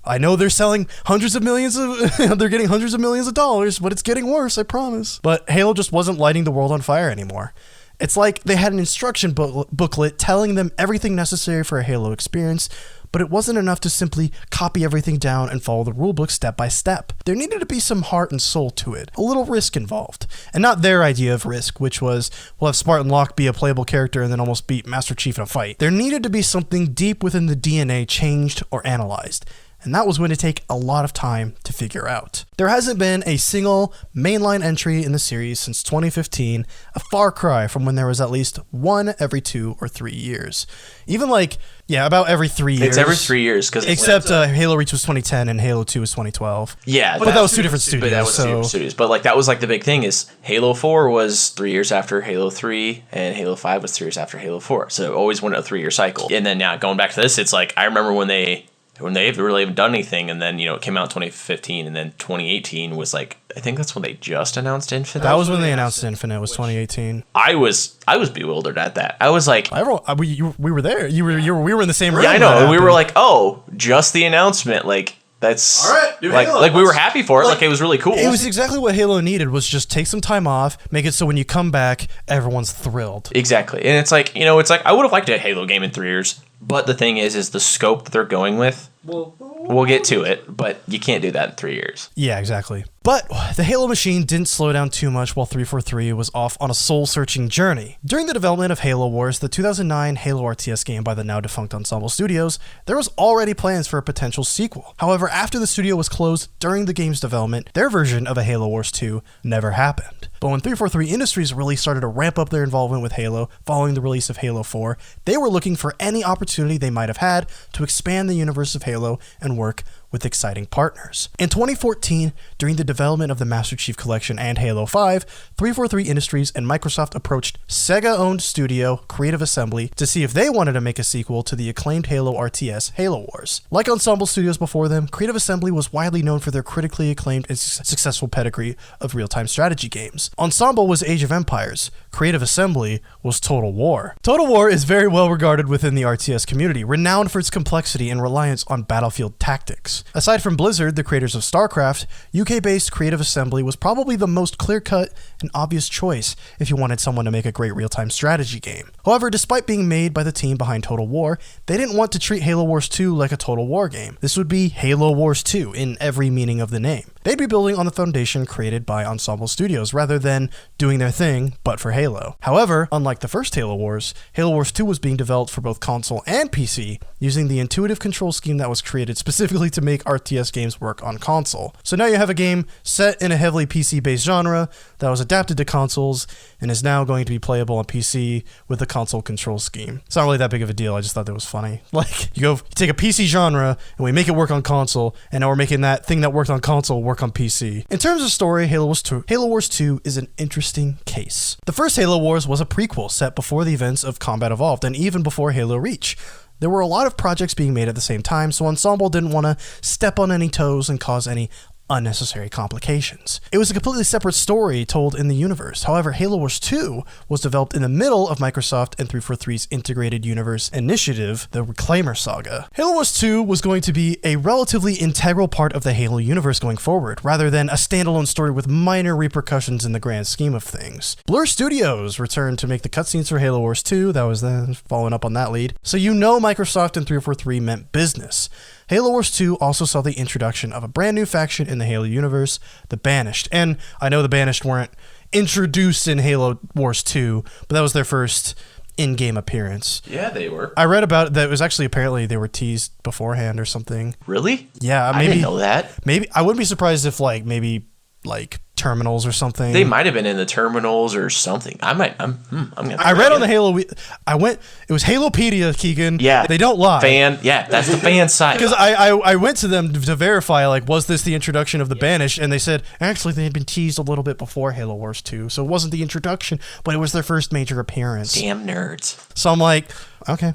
I know they're selling hundreds of millions they're getting hundreds of millions of dollars, but it's getting worse, I promise. But Halo just wasn't lighting the world on fire anymore. It's like they had an instruction booklet telling them everything necessary for a Halo experience, but it wasn't enough to simply copy everything down and follow the rulebook step by step. There needed to be some heart and soul to it, a little risk involved. And not their idea of risk, which was, we'll have Spartan Locke be a playable character and then almost beat Master Chief in a fight. There needed to be something deep within the DNA changed or analyzed. And that was going to take a lot of time to figure out. There hasn't been a single mainline entry in the series since 2015, a far cry from when there was at least one every 2 or 3 years. Even about every 3 years. It's every 3 years. Except Halo Reach was 2010 and Halo 2 was 2012. Yeah. But that was two different studios. But that was two different studios. But that was the big thing is Halo 4 was 3 years after Halo 3 and Halo 5 was 3 years after Halo 4. So it always went a 3-year cycle. And then now going back to this, it's I remember when they really haven't done anything, and then it came out in 2015, and then 2018 was I think that's when they just announced Infinite. That was when they announced Infinite. Was 2018. I was bewildered at that. I was like, we were there. We were in the same room. Yeah, I know. And we were like, oh, just the announcement. That's all right. Dude, we were happy for it. It was really cool. It was exactly what Halo needed. Was just take some time off, make it so when you come back, everyone's thrilled. Exactly, and it's I would have liked a Halo game in 3 years, but the thing is the scope that they're going with. We'll get to it, but you can't do that in 3 years. Yeah, exactly. But the Halo machine didn't slow down too much while 343 was off on a soul-searching journey. During the development of Halo Wars, the 2009 Halo RTS game by the now-defunct Ensemble Studios, there was already plans for a potential sequel. However, after the studio was closed during the game's development, their version of a Halo Wars 2 never happened. But when 343 Industries really started to ramp up their involvement with Halo following the release of Halo 4, they were looking for any opportunity they might have had to expand the universe of Halo and work with exciting partners. In 2014, during the development of the Master Chief Collection and Halo 5, 343 Industries and Microsoft approached Sega-owned studio Creative Assembly to see if they wanted to make a sequel to the acclaimed Halo RTS, Halo Wars. Like Ensemble Studios before them, Creative Assembly was widely known for their critically acclaimed and successful pedigree of real-time strategy games. Ensemble was Age of Empires. Creative Assembly was Total War. Total War is very well regarded within the RTS community, renowned for its complexity and reliance on battlefield tactics. Aside from Blizzard, the creators of StarCraft, UK-based Creative Assembly was probably the most clear-cut and obvious choice if you wanted someone to make a great real-time strategy game. However, despite being made by the team behind Total War, they didn't want to treat Halo Wars 2 like a Total War game. This would be Halo Wars 2 in every meaning of the name. They'd be building on the foundation created by Ensemble Studios rather than doing their thing, but for Halo. However, unlike the first Halo Wars 2 was being developed for both console and PC using the intuitive control scheme that was created specifically to make RTS games work on console. So now you have a game set in a heavily PC-based genre that was adapted to consoles and is now going to be playable on PC with a console control scheme. It's not really that big of a deal, I just thought that was funny. You take a PC genre and we make it work on console, and now we're making that thing that worked on console work on PC. In terms of story, Halo Wars 2 is an interesting case. The first Halo Wars was a prequel set before the events of Combat Evolved and even before Halo Reach. There were a lot of projects being made at the same time, so Ensemble didn't want to step on any toes and cause any unnecessary complications. It was a completely separate story told in the universe. However, Halo Wars 2 was developed in the middle of Microsoft and 343's Integrated Universe Initiative, the Reclaimer Saga. Halo Wars 2 was going to be a relatively integral part of the Halo universe going forward, rather than a standalone story with minor repercussions in the grand scheme of things. Blur Studios returned to make the cutscenes for Halo Wars 2, that was then following up on that lead, so you know Microsoft and 343 meant business. Halo Wars 2 also saw the introduction of a brand new faction in the Halo universe, the Banished. And I know the Banished weren't introduced in Halo Wars 2, but that was their first in-game appearance. Yeah, they were. I read about it that it was actually apparently they were teased beforehand or something. Really? Yeah, maybe. I didn't know that. Maybe I wouldn't be surprised if maybe terminals or something. They might have been in the terminals or something. I'm gonna. I read on the Halo. It was Halopedia, Kegan. Yeah, they don't lie. That's the fan side. Because I went to them to verify was this the introduction of the Banished, and they said actually they had been teased a little bit before Halo Wars 2, so it wasn't the introduction, but it was their first major appearance. Damn nerds. So I'm like, okay.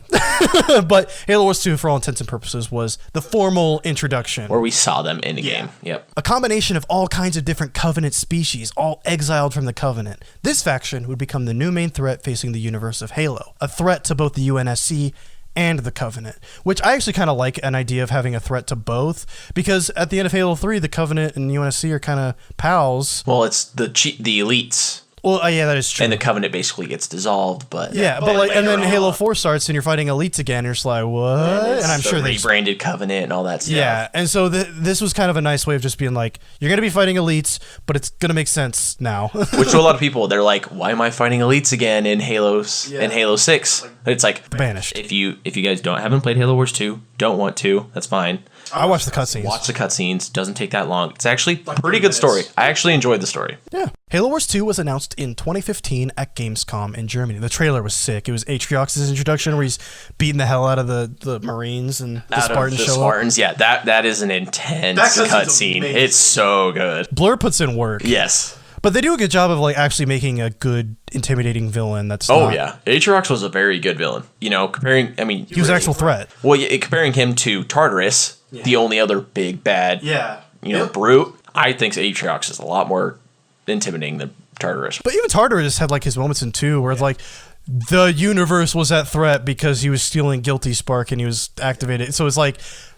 But Halo Wars 2, for all intents and purposes, was the formal introduction. Where we saw them in the game. Yep. A combination of all kinds of different Covenant species, all exiled from the Covenant. This faction would become the new main threat facing the universe of Halo. A threat to both the UNSC and the Covenant, which I actually kind of like an idea of having a threat to both, because at the end of Halo 3, the Covenant and UNSC are kind of pals. Well, it's the elites. Well, yeah, that is true. And the Covenant basically gets dissolved, but... Yeah, but and then Halo 4 starts and you're fighting elites again, and you're just like, what? And I'm sure they... rebranded Covenant and all that stuff. Yeah, and so this was kind of a nice way of just being like, you're going to be fighting elites, but it's going to make sense now. Which to a lot of people, they're like, why am I fighting elites again in Halo 6? It's like... Banished. If you guys haven't played Halo Wars 2, don't want to, that's fine. I watched the cutscenes. Watch the cutscenes. Doesn't take that long. It's actually a pretty good story. I actually enjoyed the story. Yeah. Halo Wars 2 was announced in 2015 at Gamescom in Germany. The trailer was sick. It was Atriox's introduction where he's beating the hell out of the Marines and the Spartans show Spartans, yeah. That is an intense cutscene. It's so good. Blur puts in work. Yes. But they do a good job of actually making a good, intimidating villain. That's yeah, Atriox was a very good villain. You know, comparing, he was an actual threat. Well, yeah, comparing him to Tartarus, the only other big bad, brute. I think Atriox is a lot more intimidating than Tartarus. But even Tartarus had his moments in 2 where it's the universe was at threat because he was stealing Guilty Spark and he was activated. So it's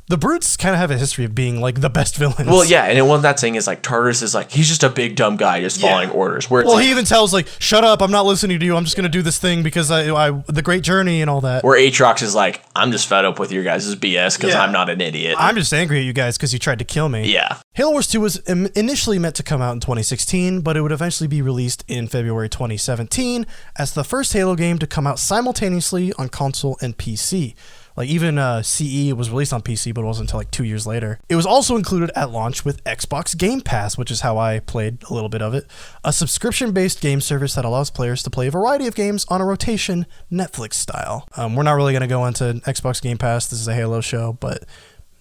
the brutes kind of have a history of being the best villains. Well, yeah, and one that thing is Tartarus is he's just a big dumb guy just following orders. Where he even tells shut up, I'm not listening to you. I'm just gonna do this thing because I the great journey and all that. Where Atriox is I'm just fed up with your guys' BS because I'm not an idiot. I'm just angry at you guys because you tried to kill me. Yeah. Halo Wars 2 was initially meant to come out in 2016, but it would eventually be released in February 2017 as the first Halo game to come out simultaneously on console and PC. Even CE was released on PC, but it wasn't until 2 years later. It was also included at launch with Xbox Game Pass, which is how I played a little bit of it. A subscription-based game service that allows players to play a variety of games on a rotation, Netflix style. We're not really going to go into Xbox Game Pass. This is a Halo show, but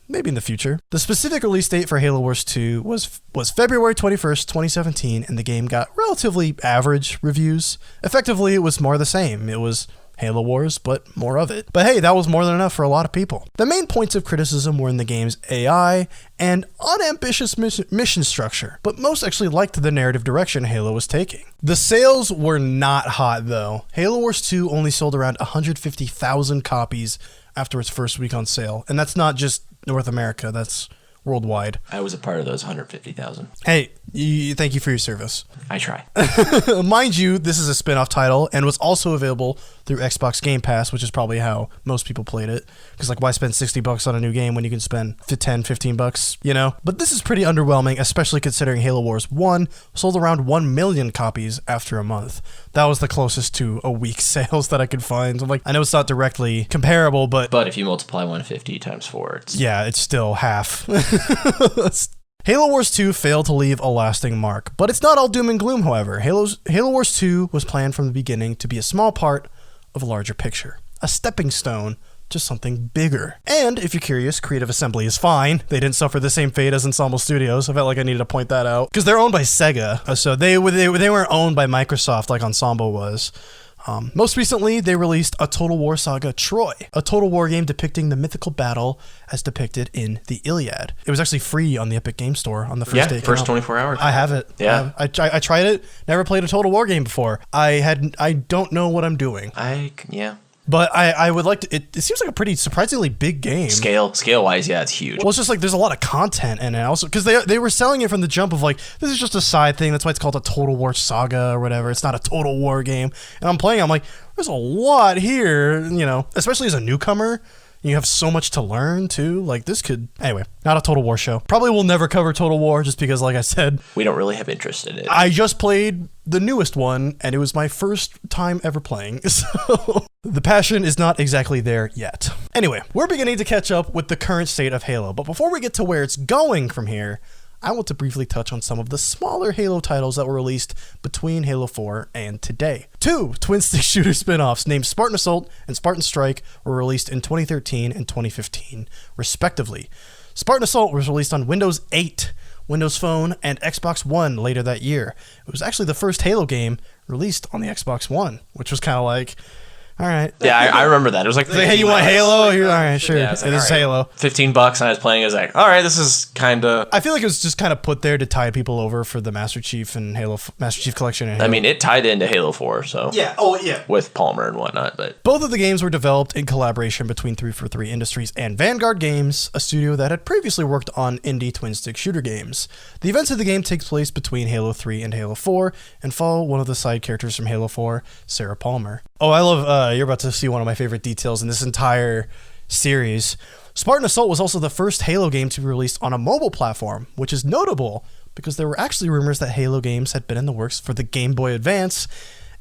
maybe in the future. The specific release date for Halo Wars 2 was February 21st, 2017, and the game got relatively average reviews. Effectively, it was more the same. It was Halo Wars, but more of it. But hey, that was more than enough for a lot of people. The main points of criticism were in the game's AI and unambitious mission structure, but most actually liked the narrative direction Halo was taking. The sales were not hot though. Halo Wars 2 only sold around 150,000 copies after its first week on sale, and that's not just North America, that's worldwide. I was a part of those 150,000. Hey, thank you for your service. I try. Mind you, this is a spin-off title and was also available through Xbox Game Pass, which is probably how most people played it. Because why spend $60 on a new game when you can spend $10-15, But this is pretty underwhelming, especially considering Halo Wars 1 sold around 1 million copies after a month. That was the closest to a week's sales that I could find. I know it's not directly comparable, but... But if you multiply 150 times 4, it's still half. Halo Wars 2 failed to leave a lasting mark, but it's not all doom and gloom, however. Halo Wars 2 was planned from the beginning to be a small part of a larger picture, a stepping stone to something bigger. And if you're curious, Creative Assembly is fine. They didn't suffer the same fate as Ensemble Studios. I felt like I needed to point that out because they're owned by Sega, so they weren't owned by Microsoft like Ensemble was. Most recently, they released a Total War Saga Troy, a Total War game depicting the mythical battle as depicted in the Iliad. It was actually free on the Epic Game Store on the first day. First 24 hours. I have it. Yeah. I tried it. Never played a Total War game before. I don't know what I'm doing. But I would like to. It seems like a pretty surprisingly big game. Scale wise, yeah, it's huge. Well, it's just like there's a lot of content in it also because they were selling it from the jump of like this is just a side thing. That's why it's called a Total War Saga or whatever. It's not a Total War game. And I'm playing. I'm like, there's a lot here. Especially as a newcomer. You have so much to learn too. Like this could anyway. Not a Total War show. Probably will never cover Total War just because, like I said, we don't really have interest in it. I just played the newest one, and it was my first time ever playing. So the passion is not exactly there yet. Anyway, we're beginning to catch up with the current state of Halo. But before we get to where it's going from here, I want to briefly touch on some of the smaller Halo titles that were released between Halo 4 and today. 2 twin-stick shooter spin-offs named Spartan Assault and Spartan Strike were released in 2013 and 2015, respectively. Spartan Assault was released on Windows 8, Windows Phone, and Xbox One later that year. It was actually the first Halo game released on the Xbox One, which was kind of like, all right. Yeah, I remember that. It was like, hey, you want Halo? All right, sure. Yeah, it is Halo. $15, and I was playing. I was like, all right, this is kind of. I feel like it was just kind of put there to tide people over for the Master Chief and Master Chief Collection. And Halo. I mean, it tied into Halo 4, so. Yeah. Oh, yeah. With Palmer and whatnot, but. Both of the games were developed in collaboration between 343 Industries and Vanguard Games, a studio that had previously worked on indie twin-stick shooter games. The events of the game take place between Halo 3 and Halo 4 and follow one of the side characters from Halo 4, Sarah Palmer. Oh, I love, you're about to see one of my favorite details in this entire series. Spartan Assault was also the first Halo game to be released on a mobile platform, which is notable because there were actually rumors that Halo games had been in the works for the Game Boy Advance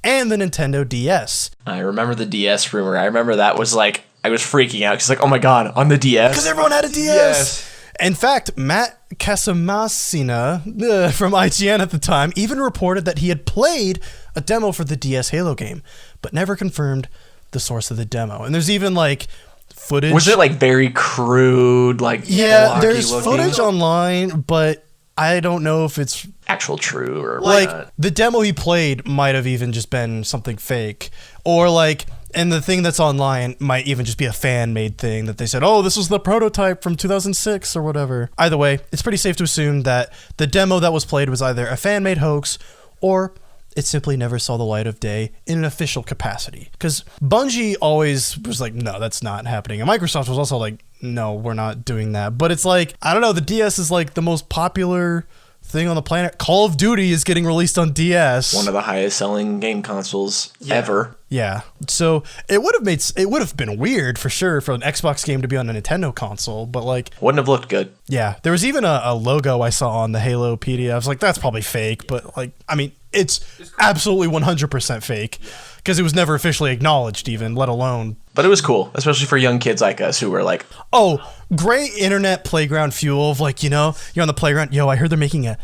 and the Nintendo DS. I remember the DS rumor. I remember that was like, I was freaking out because like, oh my god, on the DS? Because everyone had a DS! Yes. In fact, Matt Casamassina from IGN at the time even reported that he had played a demo for the DS Halo game, but never confirmed the source of the demo. And there's even like footage. Was it like very crude, like yeah? There's footage online, but I don't know if it's actual true or like not. The demo he played might have even just been something fake, or like. And the thing that's online might even just be a fan-made thing that they said, oh, this was the prototype from 2006 or whatever. Either way, it's pretty safe to assume that the demo that was played was either a fan-made hoax or it simply never saw the light of day in an official capacity. Because Bungie always was like, no, that's not happening. And Microsoft was also like, no, we're not doing that. But it's like, I don't know, the DS is like the most popular thing on the planet. Call of Duty is getting released on DS. One of the highest selling game consoles ever. Yeah. So it would have been weird for sure for an Xbox game to be on a Nintendo console, but like wouldn't have looked good. Yeah. There was even a logo I saw on the Halopedia. I was like, that's probably fake, but like, I mean, it's absolutely 100% fake because it was never officially acknowledged even, let alone. But it was cool, especially for young kids like us who were like, oh, great internet playground fuel of like, you're on the playground. Yo, I heard they're making a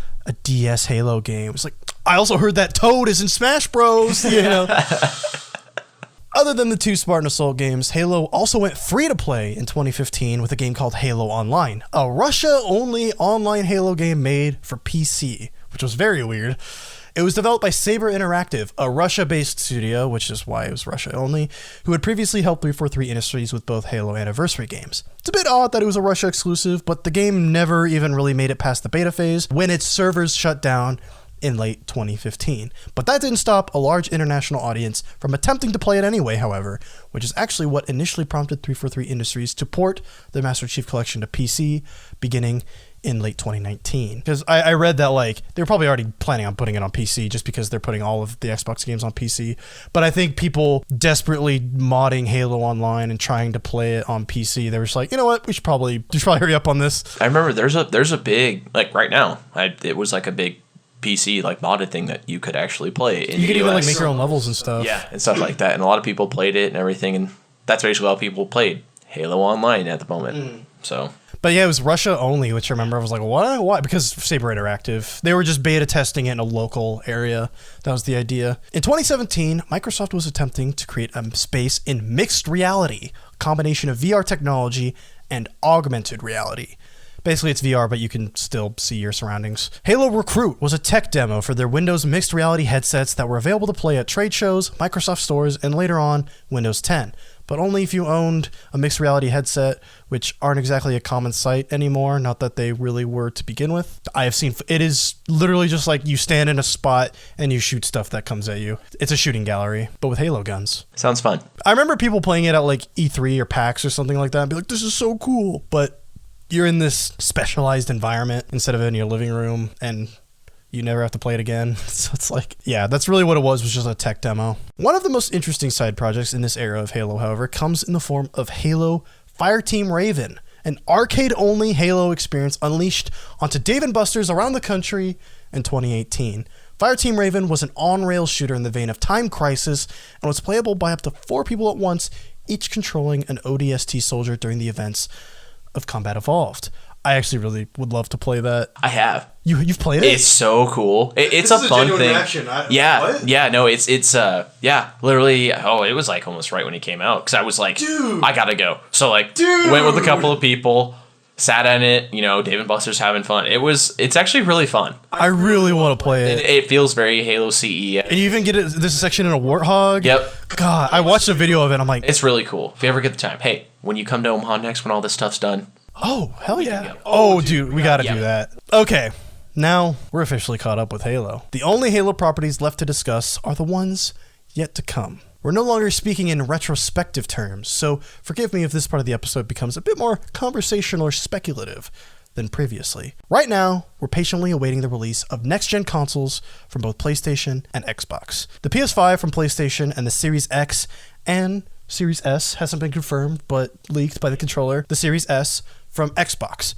DS Halo game. It's like, I also heard that Toad is in Smash Bros, Other than the 2 Spartan Assault games, Halo also went free to play in 2015 with a game called Halo Online, a Russia-only online Halo game made for PC, which was very weird. It was developed by Saber Interactive, a Russia-based studio, which is why it was Russia only, who had previously helped 343 Industries with both Halo Anniversary games. It's a bit odd that it was a Russia exclusive, but the game never even really made it past the beta phase when its servers shut down in late 2015. But that didn't stop a large international audience from attempting to play it anyway, however, which is actually what initially prompted 343 Industries to port the Master Chief Collection to PC beginning in late 2019. Because I read that like they're probably already planning on putting it on PC just because they're putting all of the Xbox games on PC. But I think people desperately modding Halo Online and trying to play it on PC, they were just like, you know what, we should probably hurry up on this. I remember there's a big, like right now, it was like a big PC like modded thing that you could actually play in you could the even US. like make your own levels and stuff. Yeah, and stuff like that. And a lot of people played it and everything, and that's basically how people played Halo Online at the moment. So but yeah, it was Russia only, which I remember I was like, what? Why? Because Saber Interactive. They were just beta testing it in a local area. That was the idea. In 2017, Microsoft was attempting to create a space in mixed reality, a combination of VR technology and augmented reality. Basically, it's VR, but you can still see your surroundings. Halo Recruit was a tech demo for their Windows mixed reality headsets that were available to play at trade shows, Microsoft stores, and later on, Windows 10. But only if you owned a mixed reality headset, which aren't exactly a common sight anymore, not that they really were to begin with. I have seen, it is literally just like you stand in a spot and you shoot stuff that comes at you. It's a shooting gallery, but with Halo guns. Sounds fun. I remember people playing it at like E3 or PAX or something like that and be like, this is so cool, but you're in this specialized environment instead of in your living room, and you never have to play it again. So it's like, yeah, that's really what it was just a tech demo. One of the most interesting side projects in this era of Halo, however, comes in the form of Halo Fireteam Raven, an arcade-only Halo experience unleashed onto Dave & Buster's around the country in 2018. Fireteam Raven was an on-rail shooter in the vein of Time Crisis and was playable by up to 4 people at once, each controlling an ODST soldier during the events of Combat Evolved. I actually really would love to play that. I have. You've played it? It's so cool. It's a fun thing. Literally. Oh, it was like almost right when it came out because I was like, dude, I gotta go. So like, went with a couple of people, sat in it. You know, Dave and Buster's having fun. It's actually really fun. I really want to play it. It feels very Halo CE. And you even get it. There's a section in a Warthog. Yep. God, I watched a video of it. I'm like, it's really cool. If you ever get the time, hey, when you come to Omaha next, when all this stuff's done. Oh, hell yeah. Oh, dude, we gotta do that. Okay, now we're officially caught up with Halo. The only Halo properties left to discuss are the ones yet to come. We're no longer speaking in retrospective terms, so forgive me if this part of the episode becomes a bit more conversational or speculative than previously. Right now, we're patiently awaiting the release of next-gen consoles from both PlayStation and Xbox. The PS5 from PlayStation and the Series X and Series S hasn't been confirmed, but leaked by the controller. The Series S from Xbox.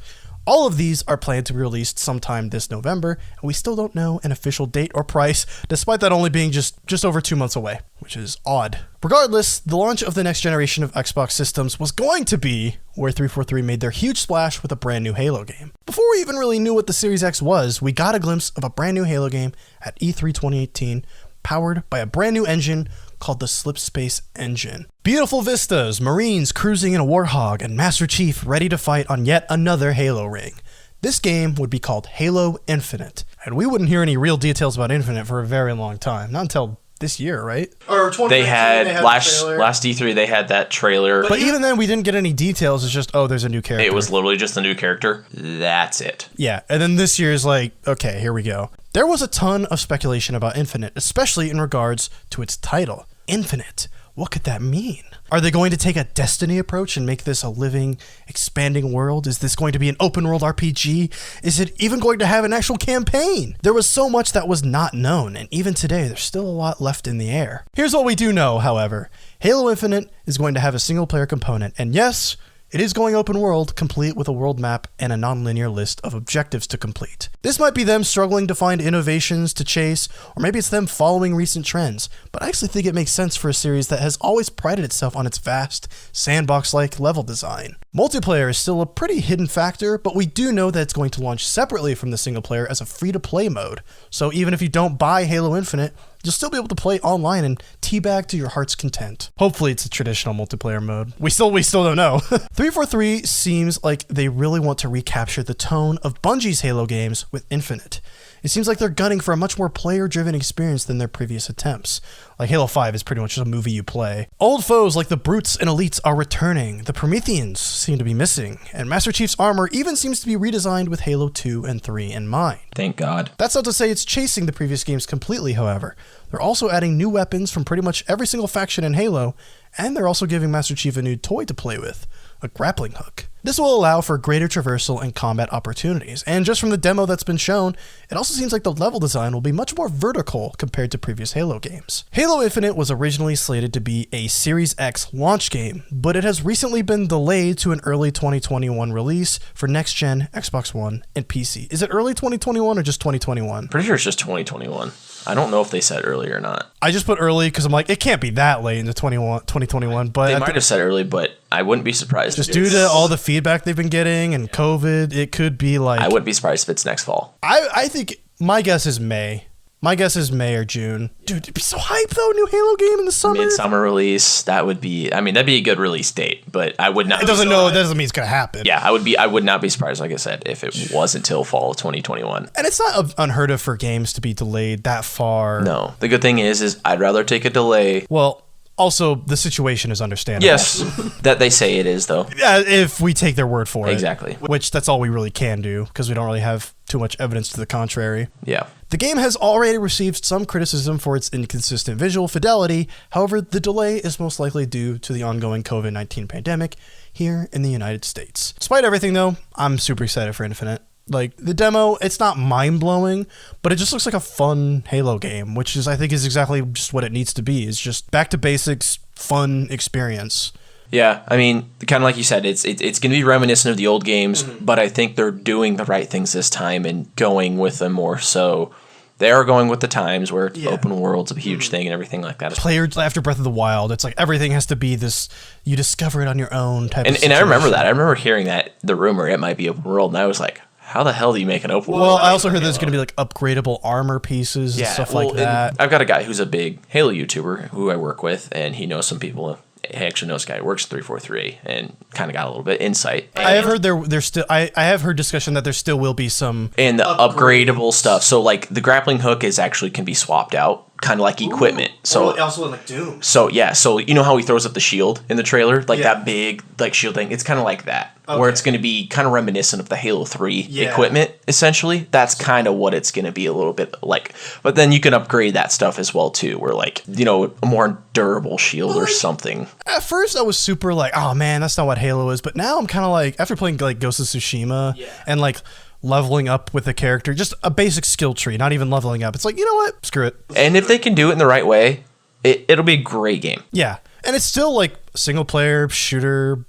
All of these are planned to be released sometime this November, and we still don't know an official date or price, despite that only being just over 2 months away, which is odd. Regardless, the launch of the next generation of Xbox systems was going to be where 343 made their huge splash with a brand new Halo game. Before we even really knew what the Series X was, we got a glimpse of a brand new Halo game at E3 2018, powered by a brand new engine called the Slipspace Engine. Beautiful vistas, Marines cruising in a Warthog, and Master Chief ready to fight on yet another Halo ring. This game would be called Halo Infinite, and we wouldn't hear any real details about Infinite for a very long time. Not until this year, right? Or 2019, they had last E3 they had that trailer. But even then we didn't get any details. It's just, oh, there's a new character. It was literally just a new character. That's it. Yeah, and then this year's like, okay, here we go. There was a ton of speculation about Infinite, especially in regards to its title. Infinite. What could that mean? Are they going to take a Destiny approach and make this a living, expanding world? Is this going to be an open world RPG? Is it even going to have an actual campaign? There was so much that was not known, and even today, there's still a lot left in the air. Here's what we do know, however. Halo Infinite is going to have a single-player component, and yes, it is going open world, complete with a world map and a non-linear list of objectives to complete. This might be them struggling to find innovations to chase, or maybe it's them following recent trends, but I actually think it makes sense for a series that has always prided itself on its vast, sandbox-like level design. Multiplayer is still a pretty hidden factor, but we do know that it's going to launch separately from the single player as a free-to-play mode, so even if you don't buy Halo Infinite, you'll still be able to play online and teabag to your heart's content. Hopefully it's a traditional multiplayer mode. We still don't know. 343 seems like they really want to recapture the tone of Bungie's Halo games with Infinite. It seems like they're gunning for a much more player-driven experience than their previous attempts. Like Halo 5 is pretty much just a movie you play. Old foes like the Brutes and Elites are returning, the Prometheans seem to be missing, and Master Chief's armor even seems to be redesigned with Halo 2 and 3 in mind. Thank God. That's not to say it's chasing the previous games completely, however. They're also adding new weapons from pretty much every single faction in Halo, and they're also giving Master Chief a new toy to play with, a grappling hook. This will allow for greater traversal and combat opportunities, and just from the demo that's been shown, it also seems like the level design will be much more vertical compared to previous Halo games. Halo Infinite was originally slated to be a Series X launch game, but it has recently been delayed to an early 2021 release for next-gen Xbox One and PC. Is it early 2021 or just 2021? Pretty sure it's just 2021. I don't know if they said early or not. I just put early because I'm like, it can't be that late into 2021, but they might have said early, but I wouldn't be surprised. Just due to all the feedback they've been getting and COVID, it could be like... I wouldn't be surprised if it's next fall. I think my guess is May. My guess is May or June. Dude, it'd be so hype though, new Halo game in the summer. Midsummer release, that'd be a good release date, but I would not. It doesn't mean it's gonna happen. Yeah, I would not be surprised, like I said, if it was until fall of 2021. And it's not unheard of for games to be delayed that far. No. The good thing is I'd rather take a delay. Well, also, the situation is understandable. Yes, that they say it is, though. Yeah, if we take their word for it. Exactly. Which, that's all we really can do, because we don't really have too much evidence to the contrary. Yeah. The game has already received some criticism for its inconsistent visual fidelity. However, the delay is most likely due to the ongoing COVID-19 pandemic here in the United States. Despite everything, though, I'm super excited for Infinite. Like, the demo, it's not mind-blowing, but it just looks like a fun Halo game, which I think is exactly just what it needs to be. It's just back to basics, fun experience. Yeah, I mean, kind of like you said, it's going to be reminiscent of the old games, but I think they're doing the right things this time and going with them more so. They are going with the times where open world's a huge thing and everything like that. Players after Breath of the Wild, it's like everything has to be this, you discover it on your own type of situation. And I remember that. I remember hearing that, the rumor, it might be open world, and I was like, how the hell do you make an open world? Well, I also heard there's going to be like upgradable armor pieces and stuff like that. I've got a guy who's a big Halo YouTuber who I work with, and he knows some people. He actually knows a guy who works at 343 and kind of got a little bit insight. I have heard there's still I have heard discussion that there still will be some and the upgradable stuff. So like the grappling hook is actually can be swapped out, kind of like equipment. So also in like Doom. So yeah, so you know how he throws up the shield in the trailer, like that big like shield thing. It's kind of like that, where it's going to be kind of reminiscent of the Halo 3 equipment. Essentially, that's kind of what it's going to be a little bit like. But then you can upgrade that stuff as well too, where like a more durable shield or something. At first, I was super like, oh man, that's not what Halo is. But now I'm kind of like, after playing like Ghost of Tsushima and like leveling up with a character, just a basic skill tree, not even leveling up. It's like, you know what? Screw it. And if they can do it in the right way, it'll be a great game. Yeah. And it's still like single player shooter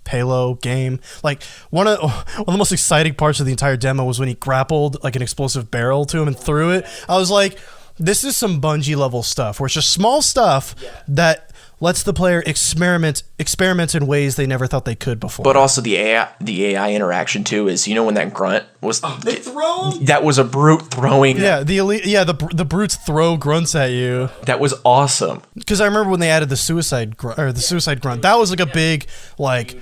Halo game. Like one of the most exciting parts of the entire demo was when he grappled like an explosive barrel to him and threw it. I was like, this is some Bungie level stuff where it's just small stuff that lets the player experiment in ways they never thought they could before. But also the AI interaction too is, when that grunt was they throw? That was a brute throwing. Yeah, the brutes throw grunts at you. That was awesome. Because I remember when they added the suicide grunt. That was like a big like,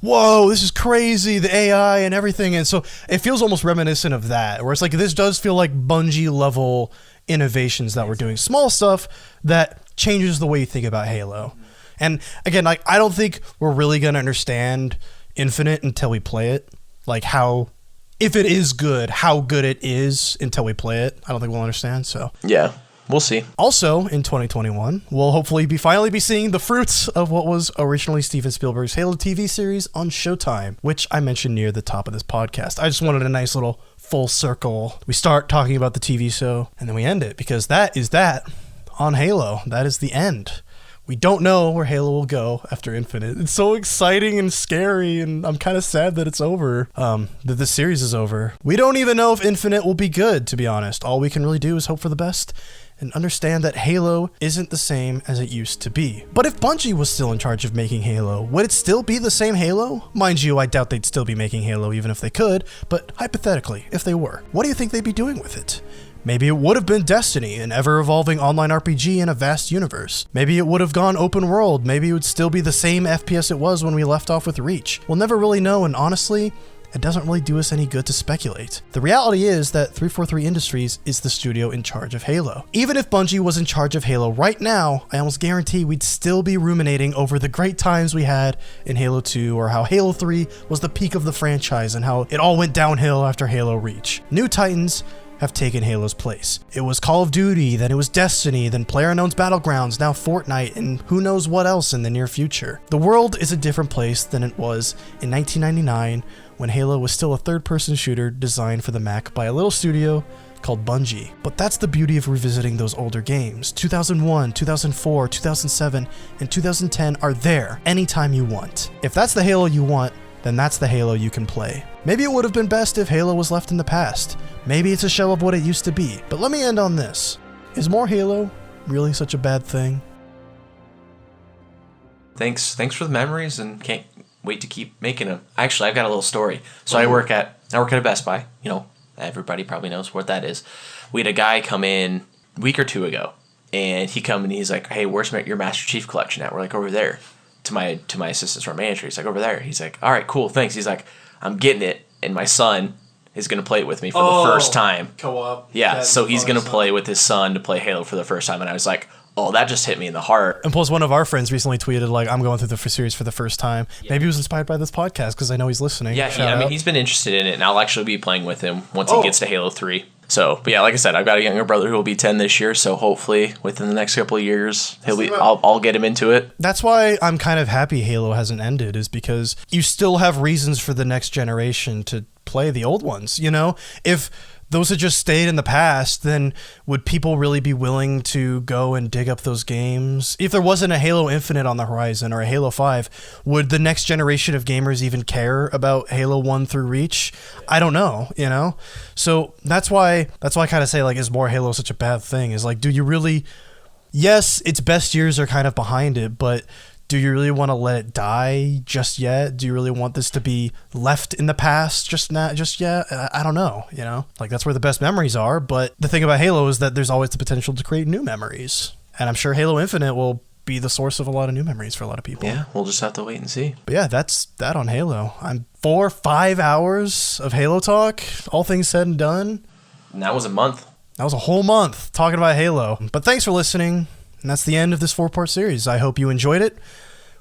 whoa, this is crazy, the AI and everything. And so it feels almost reminiscent of that, where it's like this does feel like Bungie level innovations that we're doing, small stuff that changes the way you think about Halo. And again, like, I don't think we're really going to understand Infinite until we play it. Like if it is good, how good it is until we play it. I don't think we'll understand. So yeah, we'll see. Also in 2021, we'll hopefully finally be seeing the fruits of what was originally Steven Spielberg's Halo TV series on Showtime, which I mentioned near the top of this podcast. I just wanted a nice little full circle. We start talking about the TV show and then we end it, because that is that on Halo. That is the end. We don't know where Halo will go after Infinite. It's so exciting and scary, and I'm kind of sad that it's over, that the series is over. We don't even know if Infinite will be good, to be honest. All we can really do is hope for the best and understand that Halo isn't the same as it used to be. But if Bungie was still in charge of making Halo, would it still be the same Halo? Mind you, I doubt they'd still be making Halo even if they could, but hypothetically, if they were, what do you think they'd be doing with it? Maybe it would have been Destiny, an ever-evolving online RPG in a vast universe. Maybe it would have gone open world. Maybe it would still be the same FPS it was when we left off with Reach. We'll never really know, and honestly, it doesn't really do us any good to speculate. The reality is that 343 Industries is the studio in charge of Halo. Even if Bungie was in charge of Halo right now, I almost guarantee we'd still be ruminating over the great times we had in Halo 2, or how Halo 3 was the peak of the franchise and how it all went downhill after Halo Reach. New Titans have taken Halo's place. It was Call of Duty, then it was Destiny, then PlayerUnknown's Battlegrounds, now Fortnite, and who knows what else in the near future. The world is a different place than it was in 1999, when Halo was still a third-person shooter designed for the Mac by a little studio called Bungie. But that's the beauty of revisiting those older games. 2001, 2004, 2007, and 2010 are there anytime you want. If that's the Halo you want, then that's the Halo you can play. Maybe it would have been best if Halo was left in the past. Maybe it's a shell of what it used to be. But let me end on this. Is more Halo really such a bad thing? Thanks for the memories, and can't wait to keep making them. Actually, I've got a little story. So I work at a Best Buy, Everybody probably knows what that is. We had a guy come in a week or two ago, and he's like, "Hey, where's your Master Chief collection at?" We're like, "Over there." To my assistant store manager, he's like, "Over there." He's like, "All right, cool, thanks." He's like, "I'm getting it, and my son is gonna play it with me for the first time." Co-op. Yeah, so he's gonna play with his son to play Halo for the first time, and I was like, "Oh, that just hit me in the heart." And plus, one of our friends recently tweeted, like, I'm going through the series for the first time. Yeah. Maybe he was inspired by this podcast because I know he's listening. Yeah, he's been interested in it, and I'll actually be playing with him once he gets to Halo 3. So, but yeah, like I said, I've got a younger brother who will be 10 this year, so hopefully within the next couple of years, I'll get him into it. That's why I'm kind of happy Halo hasn't ended, is because you still have reasons for the next generation to play the old ones, you know? If those had just stayed in the past, then would people really be willing to go and dig up those games? If there wasn't a Halo Infinite on the horizon or a Halo 5, would the next generation of gamers even care about Halo 1 through Reach? I don't know, you know? So that's why I kind of say, like, is more Halo such a bad thing? Is like, do you really... Yes, its best years are kind of behind it, but do you really want to let it die just yet? Do you really want this to be left in the past just yet? I don't know, you know? Like, that's where the best memories are, but the thing about Halo is that there's always the potential to create new memories. And I'm sure Halo Infinite will be the source of a lot of new memories for a lot of people. Yeah, we'll just have to wait and see. But yeah, that's that on Halo. I'm 4-5 hours of Halo talk, all things said and done. And that was a month. That was a whole month talking about Halo. But thanks for listening. And that's the end of this 4-part series. I hope you enjoyed it. It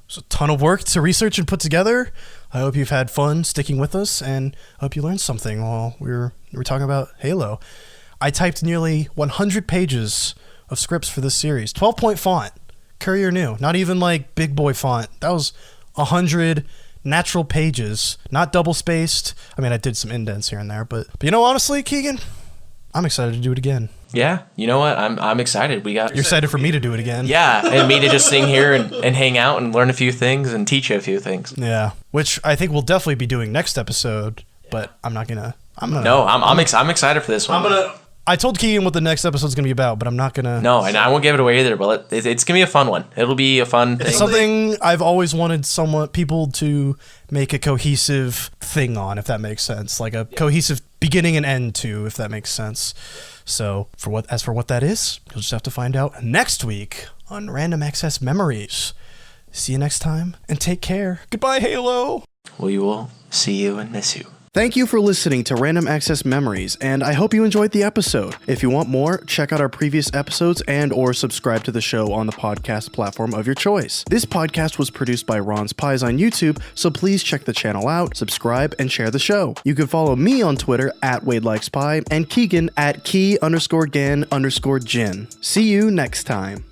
was a ton of work to research and put together. I hope you've had fun sticking with us, and I hope you learned something while we were talking about Halo. I typed nearly 100 pages of scripts for this series. 12-point font. Courier New. Not even like big boy font. That was 100 natural pages. Not double-spaced. I mean, I did some indents here and there, but you know, honestly, Kegan, I'm excited to do it again. Yeah, you know what? I'm excited. You're excited for me to do it again. Yeah, and me to just sing here and hang out and learn a few things and teach you a few things. Yeah, which I think we'll definitely be doing next episode, but I'm excited for this one. I told Keegan what the next episode's going to be about, but I'm not going to... No, and I won't give it away either, but it's going to be a fun one. It'll be a fun thing. It's something I've always wanted people to make a cohesive thing on, if that makes sense. Like a cohesive beginning and end to, if that makes sense. So, as for what that is, you'll just have to find out next week on Random Access Memories. See you next time, and take care. Goodbye, Halo! We will see you and miss you. Thank you for listening to Random Access Memories, and I hope you enjoyed the episode. If you want more, check out our previous episodes and or subscribe to the show on the podcast platform of your choice. This podcast was produced by Ron's Pies on YouTube, so please check the channel out, subscribe, and share the show. You can follow me on Twitter at WadeLikesPie and Keegan at Key_Gan_Gin. See you next time.